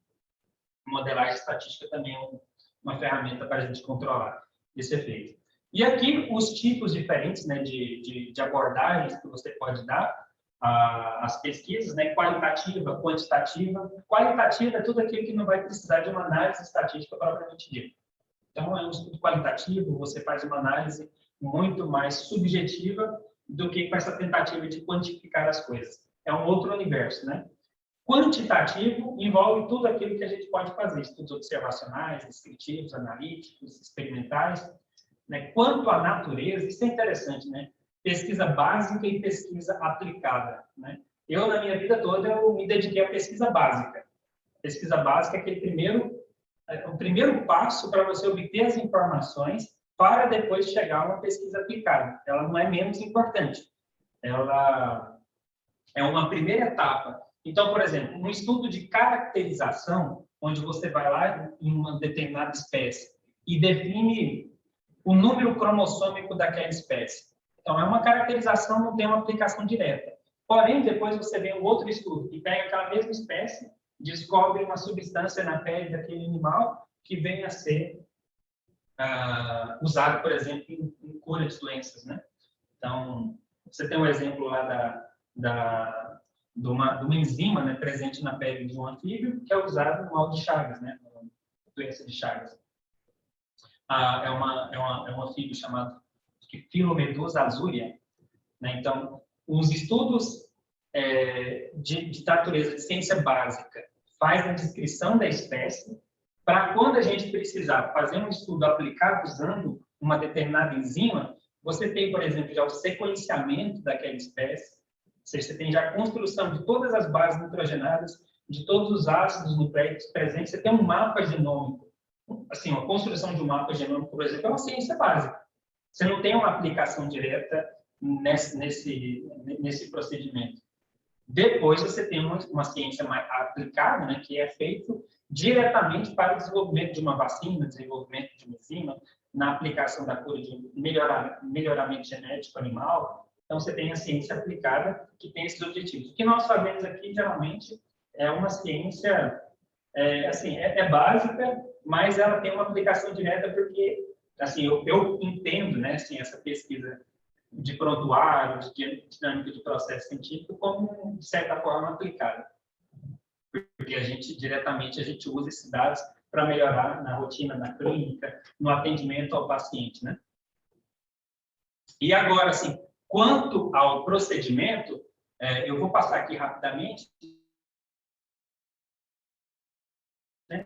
Modelagem estatística também é uma ferramenta para a gente controlar esse efeito. E aqui, os tipos diferentes, né, de abordagens que você pode dar às pesquisas, né? Qualitativa, quantitativa. Qualitativa é tudo aquilo que não vai precisar de uma análise estatística propriamente dita. Então, é um estudo qualitativo, você faz uma análise muito mais subjetiva do que com essa tentativa de quantificar as coisas. É um outro universo, né? Quantitativo envolve tudo aquilo que a gente pode fazer, estudos observacionais, descritivos, analíticos, experimentais. Né? Quanto à natureza, isso é interessante, né? Pesquisa básica e pesquisa aplicada, né? Eu, na minha vida toda, eu me dediquei à pesquisa básica. Pesquisa básica é o primeiro passo para você obter as informações para depois chegar a uma pesquisa aplicada. Ela não é menos importante. Ela é uma primeira etapa. Então, por exemplo, um estudo de caracterização, onde você vai lá em uma determinada espécie e define o número cromossômico daquela espécie. Então, é uma caracterização, não tem uma aplicação direta. Porém, depois você vê um outro estudo que pega aquela mesma espécie, descobre uma substância na pele daquele animal que vem a ser usado, por exemplo, em cura de doenças, né? Então, você tem um exemplo lá de uma enzima, né, presente na pele de um anfíbio, que é usado no mal de Chagas, né? Doença de Chagas. É um anfíbio chamado Filomedusa azurea, né? Então, os estudos de natureza de ciência básica faz a descrição da espécie, para quando a gente precisar fazer um estudo aplicado usando uma determinada enzima, você tem, por exemplo, já o sequenciamento daquela espécie, ou seja, você tem já a construção de todas as bases nitrogenadas, de todos os ácidos nucleicos presentes, você tem um mapa genômico. Assim, a construção de um mapa genômico, por exemplo, é uma ciência básica. Você não tem uma aplicação direta nesse procedimento. Depois você tem uma ciência mais aplicada, né, que é feito diretamente para o desenvolvimento de uma vacina, desenvolvimento de uma enzima, na aplicação da cura de melhoramento genético animal. Então, você tem a ciência aplicada que tem esses objetivos. O que nós fazemos aqui, geralmente, é uma ciência, assim, básica, mas ela tem uma aplicação direta porque, assim, eu entendo, né, assim, essa pesquisa de prontuário, de dinâmica de processo científico, como, de certa forma, aplicada. Porque diretamente, a gente usa esses dados para melhorar na rotina, na clínica, no atendimento ao paciente, né? E agora, assim, quanto ao procedimento, eu vou passar aqui rapidamente, né,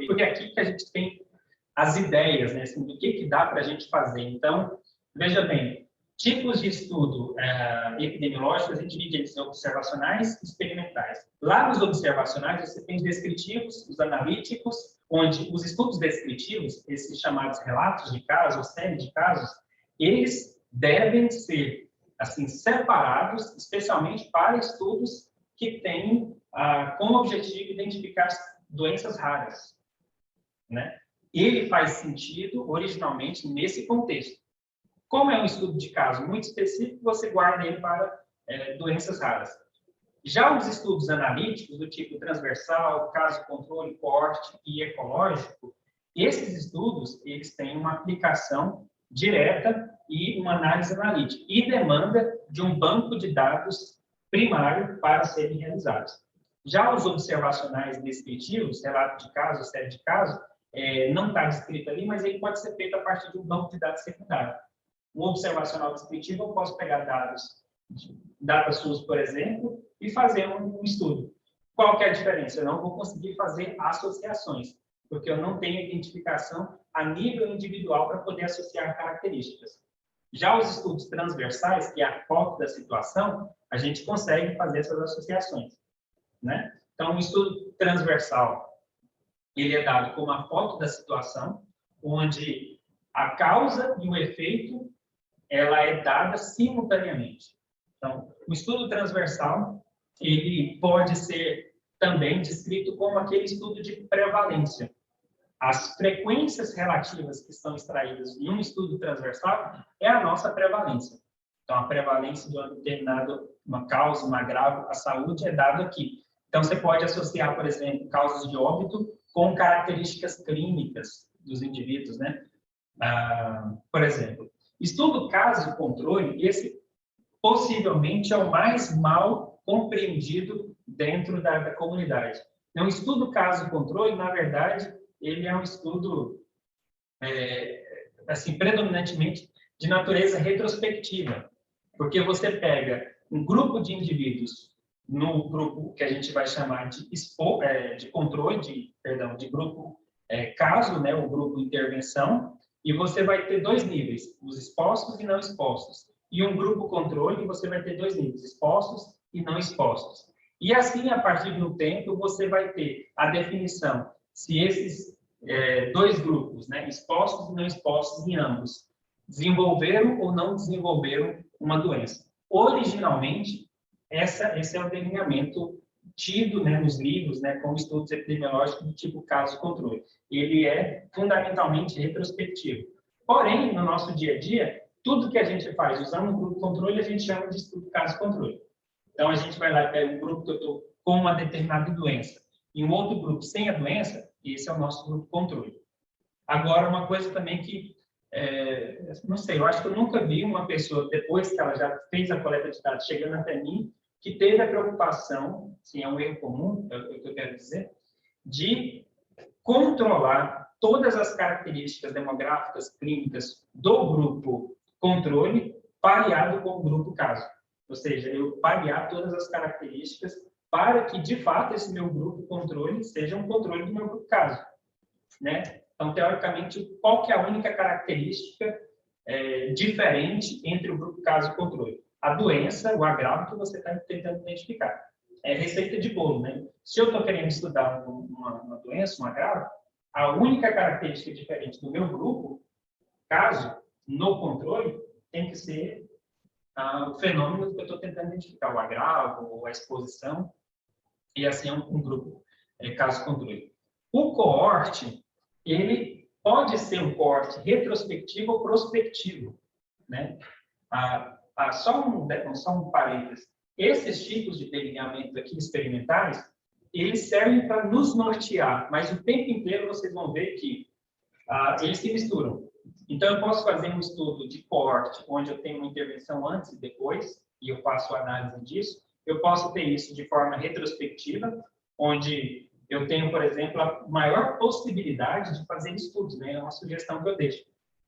porque aqui que a gente tem as ideias, né, assim, do que dá para a gente fazer. Então, veja bem, tipos de estudo epidemiológicos, a gente divide eles em observacionais e experimentais. Lá nos observacionais, você tem os descritivos, os analíticos, onde os estudos descritivos, esses chamados relatos de casos, ou série de casos, eles devem ser assim separados, especialmente para estudos que têm como objetivo identificar doenças raras, né? Ele faz sentido originalmente nesse contexto. Como é um estudo de caso muito específico, você guarda ele para doenças raras. Já os estudos analíticos, do tipo transversal, caso, controle, coorte e ecológico, esses estudos eles têm uma aplicação direta e uma análise analítica, e demanda de um banco de dados primário para serem realizados. Já os observacionais descritivos, relato de caso, série de casos, não está descrito ali, mas ele pode ser feito a partir de um banco de dados secundário. Um observacional descritivo, eu posso pegar datas suas, por exemplo, e fazer um estudo. Qual que é a diferença? Eu não vou conseguir fazer associações, porque eu não tenho identificação a nível individual para poder associar características. Já os estudos transversais, que é a foto da situação, a gente consegue fazer essas associações, né? Então, o estudo transversal, ele é dado como a foto da situação, onde a causa e o efeito ela é dada simultaneamente. Então, o estudo transversal, ele pode ser também descrito como aquele estudo de prevalência. As frequências relativas que são extraídas em um estudo transversal é a nossa prevalência. Então, a prevalência de uma determinada uma causa, um agravo à saúde é dado aqui. Então, você pode associar, por exemplo, causas de óbito com características clínicas dos indivíduos, né? Por exemplo, estudo caso e controle, esse possivelmente é o mais mal compreendido dentro da comunidade. Então, estudo caso e controle, na verdade, ele é um estudo, assim, predominantemente de natureza retrospectiva, porque você pega um grupo de indivíduos no grupo que a gente vai chamar de controle, de grupo caso, né, o grupo intervenção, e você vai ter dois níveis, os expostos e não expostos. E um grupo controle, você vai ter dois níveis, expostos e não expostos. E assim, a partir do tempo, você vai ter a definição se esses dois grupos, né, expostos e não expostos em ambos, desenvolveram ou não desenvolveram uma doença. Originalmente, esse é o delineamento tido, né, nos livros, né, como estudos epidemiológicos do tipo caso-controle. Ele é fundamentalmente retrospectivo. Porém, no nosso dia a dia, tudo que a gente faz usando um grupo controle, a gente chama de estudo caso-controle. Então, a gente vai lá e pega um grupo que eu estou com uma determinada doença e um outro grupo sem a doença, esse é o nosso grupo controle. Agora, uma coisa também que, não sei, eu acho que eu nunca vi uma pessoa, depois que ela já fez a coleta de dados, chegando até mim, que teve a preocupação, sim, é um erro comum, é o que eu quero dizer, de controlar todas as características demográficas, clínicas do grupo controle, pareado com o grupo caso. Ou seja, eu parear todas as características para que, de fato, esse meu grupo controle seja um controle do meu grupo caso, né? Então, teoricamente, qual que é a única característica diferente entre o grupo caso e o controle? A doença, o agravo que você está tentando identificar. É receita de bolo, né? Se eu estou querendo estudar uma doença, um agravo, a única característica diferente do meu grupo, caso, no controle, tem que ser o fenômeno que eu estou tentando identificar, o agravo, a exposição, e assim é um grupo caso-controle. O coorte, ele pode ser um corte retrospectivo ou prospectivo, né? Só um parênteses. Esses tipos de delineamento aqui experimentais, eles servem para nos nortear, mas o tempo inteiro vocês vão ver que eles se misturam. Então, eu posso fazer um estudo de corte, onde eu tenho uma intervenção antes e depois, e eu faço a análise disso. Eu posso ter isso de forma retrospectiva, onde eu tenho, por exemplo, a maior possibilidade de fazer estudos, né? É uma sugestão que eu deixo.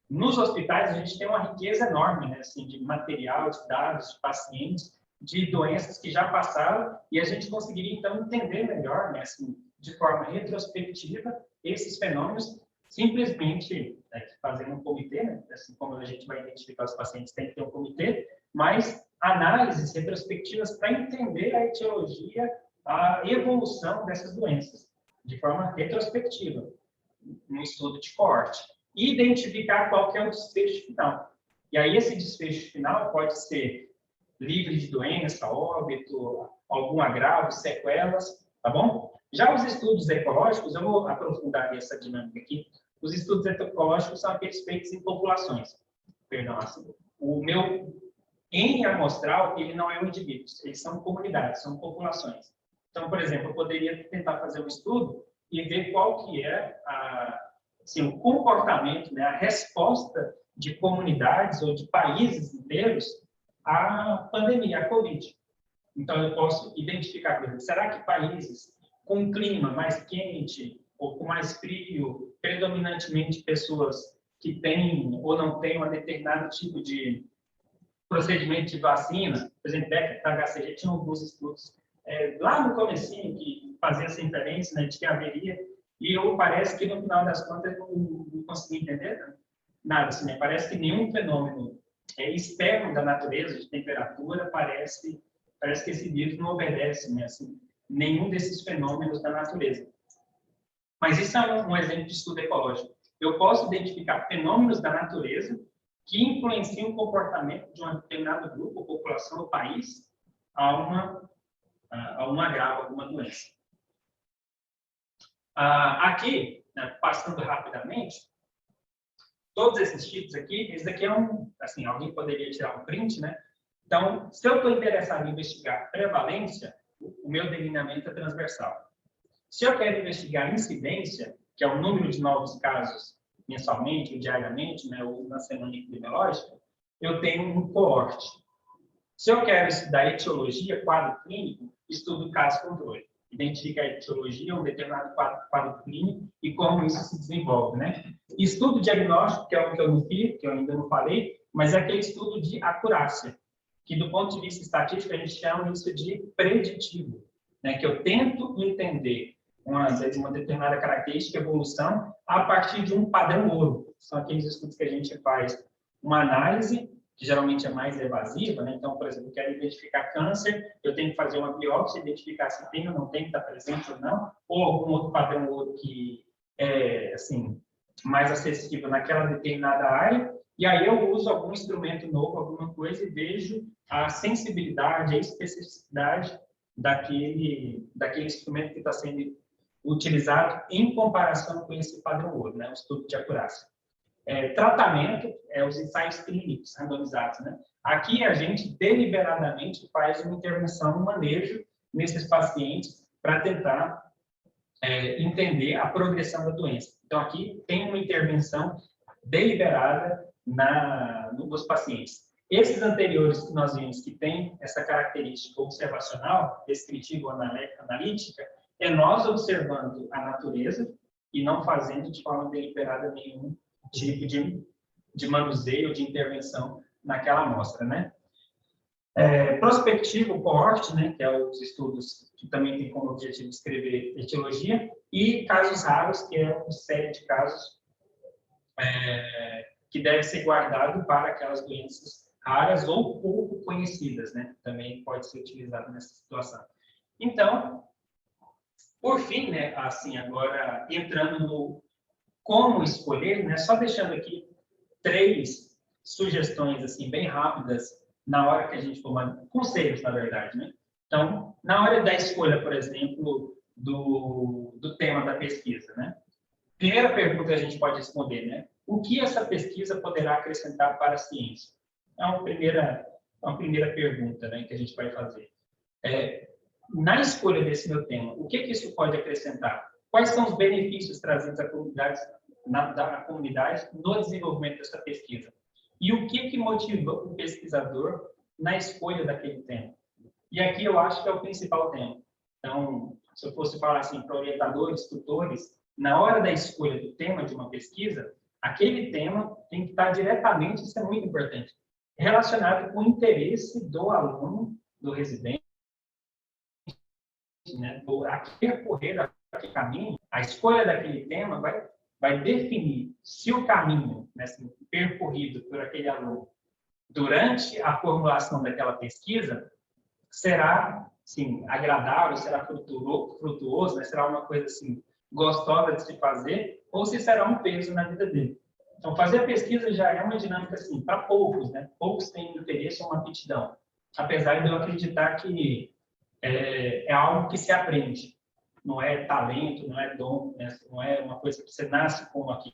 Nos hospitais, a gente tem uma riqueza enorme, né? Assim, de material, de dados, de pacientes, de doenças que já passaram, e a gente conseguiria, então, entender melhor, né? Assim, de forma retrospectiva, esses fenômenos, simplesmente fazendo um comitê, né? Assim como a gente vai identificar os pacientes, tem que ter um comitê, mas análises retrospectivas para entender a etiologia, a evolução dessas doenças, de forma retrospectiva, no estudo de coorte, e identificar qual que é o desfecho final. E aí esse desfecho final pode ser livre de doença, óbito, algum agravo, sequelas, tá bom? Já os estudos ecológicos, eu vou aprofundar essa dinâmica aqui. Os estudos ecológicos são aqueles feitos em populações. Perdão, assim, o meu N amostral, ele não é um indivíduo, eles são comunidades, são populações. Então, por exemplo, eu poderia tentar fazer um estudo e ver qual que é assim, o comportamento, né, a resposta de comunidades ou de países inteiros à pandemia, à Covid. Então, eu posso identificar, por exemplo, será que países com clima mais quente ou com mais frio, predominantemente pessoas que têm ou não têm um determinado tipo de procedimento de vacina, por exemplo, HCG, tinha alguns estudos lá no comecinho que fazia essa inferência, né, de que haveria, e parece que no final das contas não consegui entender nada, assim, né? Parece que nenhum fenômeno externo da natureza, de temperatura, parece que esse vírus não obedece, né, assim, nenhum desses fenômenos da natureza. Mas isso é um exemplo de estudo ecológico. Eu posso identificar fenômenos da natureza que influenciam o comportamento de um determinado grupo, ou população, ou país, a um agravo, alguma doença. Aqui, né, passando rapidamente, todos esses tipos aqui, esse daqui é assim, alguém poderia tirar um print, né? Então, se eu estou interessado em investigar prevalência, o meu delineamento é transversal. Se eu quero investigar incidência, que é o número de novos casos mensalmente, ou diariamente, né, ou na semana epidemiológica, eu tenho um coorte. Se eu quero estudar etiologia, quadro clínico, estudo caso-controle. Identifica a etiologia, um determinado quadro clínico e como isso se desenvolve, né? Estudo diagnóstico, que é o que eu não fiz, que eu ainda não falei, mas é aquele estudo de acurácia, que do ponto de vista estatístico a gente chama isso de preditivo, né? Que eu tento entender uma determinada característica, evolução, a partir de um padrão ouro. São aqueles estudos que a gente faz uma análise, que geralmente é mais evasiva, né? Então, por exemplo, eu quero identificar câncer, eu tenho que fazer uma biópsia, identificar se tem ou não tem, está presente ou não, ou algum outro padrão ouro que é, assim, mais acessível naquela determinada área, e aí eu uso algum instrumento novo, alguma coisa, e vejo a sensibilidade, a especificidade daquele instrumento que está sendo utilizado em comparação com esse padrão ouro, né? O estudo de acurácia. Tratamento, os ensaios clínicos randomizados, né? Aqui a gente deliberadamente faz uma intervenção, um manejo nesses pacientes para tentar entender a progressão da doença. Então, aqui tem uma intervenção deliberada nos pacientes. Esses anteriores que nós vimos que tem essa característica observacional, descritiva ou analítica, é nós observando a natureza e não fazendo de forma deliberada nenhum tipo de manuseio, de intervenção naquela amostra, né? Prospectivo, coorte, né, que é os estudos que também tem como objetivo descrever etiologia, e casos raros, que é uma série de casos que deve ser guardado para aquelas doenças raras ou pouco conhecidas, né? Também pode ser utilizado nessa situação. Então, por fim, né, assim, agora entrando no como escolher, né, só deixando aqui 3 sugestões assim bem rápidas na hora que a gente for conselhos, na verdade, né? Então, na hora da escolha, por exemplo, do tema da pesquisa, né? Primeira pergunta que a gente pode responder, né? O que essa pesquisa poderá acrescentar para a ciência? É uma primeira pergunta, né, que a gente vai fazer. Na escolha desse meu tema, o que isso pode acrescentar? Quais são os benefícios trazidos à comunidade, da comunidade no desenvolvimento dessa pesquisa? E o que motiva o pesquisador na escolha daquele tema? E aqui eu acho que é o principal tema. Então, se eu fosse falar assim para orientadores, tutores, na hora da escolha do tema de uma pesquisa, aquele tema tem que estar diretamente, isso é muito importante, relacionado com o interesse do aluno, do residente, né? A percorrer aquele caminho, a escolha daquele tema vai definir se o caminho, né, assim, percorrido por aquele aluno durante a formulação daquela pesquisa será, sim, agradável, será frutuoso, né? Será uma coisa assim gostosa de se fazer, ou se será um peso na vida dele. Então, fazer a pesquisa já é uma dinâmica assim para poucos, né? Poucos têm interesse ou uma aptidão, apesar de eu acreditar que é algo que se aprende, não é talento, não é dom, né? Não é uma coisa que você nasce com aqui.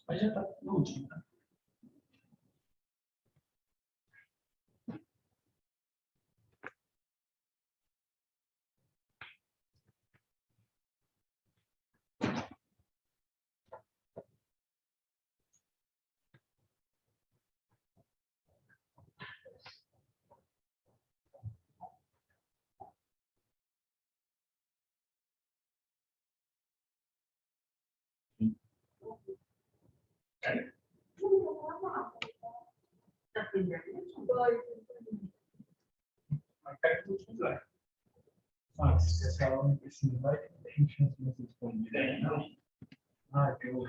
Mas já está no último, tá? Ah, se essa aula não precisa, vai ter chance de você responder. Não. Ah, eu.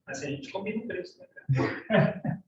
Assim, a gente combina o preço, né, cara?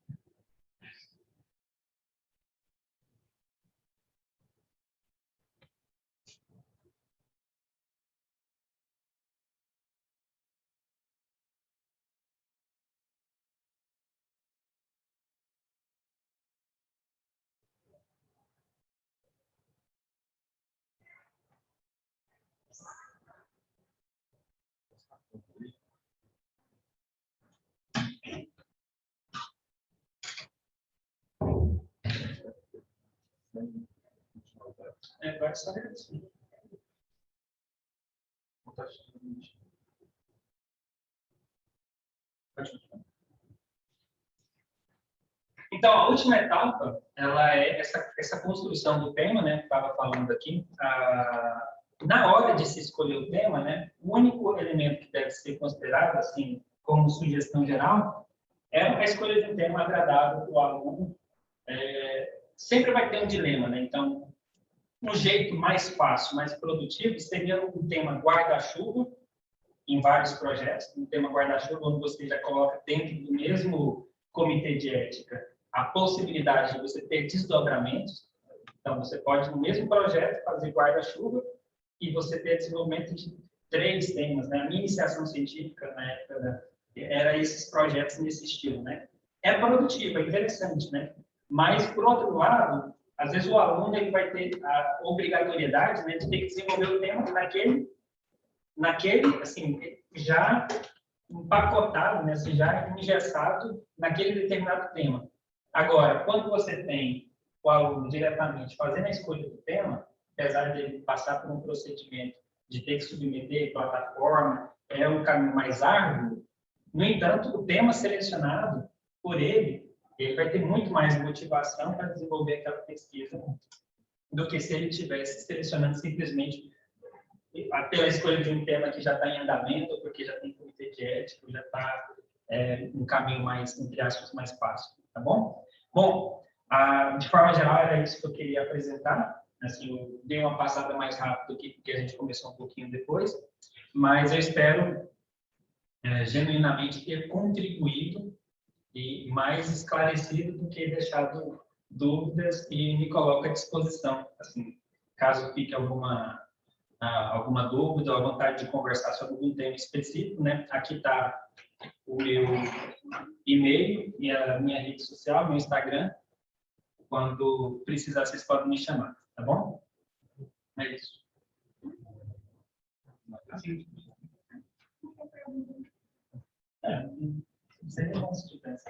Vai sair assim. Então, a última etapa, ela é essa construção do tema, né, que estava falando aqui. Na hora de se escolher o tema, né, o único elemento que deve ser considerado, assim, como sugestão geral, é a escolha de um tema agradável para o aluno. Sempre vai ter um dilema, né? Então, um jeito mais fácil, mais produtivo, seria um tema guarda-chuva, em vários projetos, um tema guarda-chuva, onde você já coloca dentro do mesmo comitê de ética a possibilidade de você ter desdobramentos. Então, você pode, no mesmo projeto, fazer guarda-chuva e você ter desenvolvimento de 3 temas, né? A minha iniciação científica, na época, né, era esses projetos nesse estilo, né? É produtivo, é interessante, né? Mas, por outro lado, às vezes o aluno ele vai ter a obrigatoriedade, né, de ter que desenvolver o tema naquele assim, já empacotado, né, assim, já engessado naquele determinado tema. Agora, quando você tem o aluno diretamente fazendo a escolha do tema, apesar de ele passar por um procedimento de ter que submeter plataforma, é um caminho mais árduo, no entanto, o tema selecionado por ele vai ter muito mais motivação para desenvolver aquela pesquisa do que se ele estivesse selecionando simplesmente pela escolha de um tema que já está em andamento, ou porque já tem comitê de ética, já está um caminho mais, entre aspas, mais fácil, tá bom? Bom, de forma geral, era isso que eu queria apresentar. Assim, eu dei uma passada mais rápida aqui, porque a gente começou um pouquinho depois, mas eu espero genuinamente ter contribuído e mais esclarecido do que deixado dúvidas e me coloco à disposição, assim, caso fique alguma alguma dúvida ou a vontade de conversar sobre algum tema específico, né? Aqui está o meu e-mail e a minha rede social, meu Instagram. Quando precisar, vocês podem me chamar, tá bom? É isso. Seria bom se tivesse.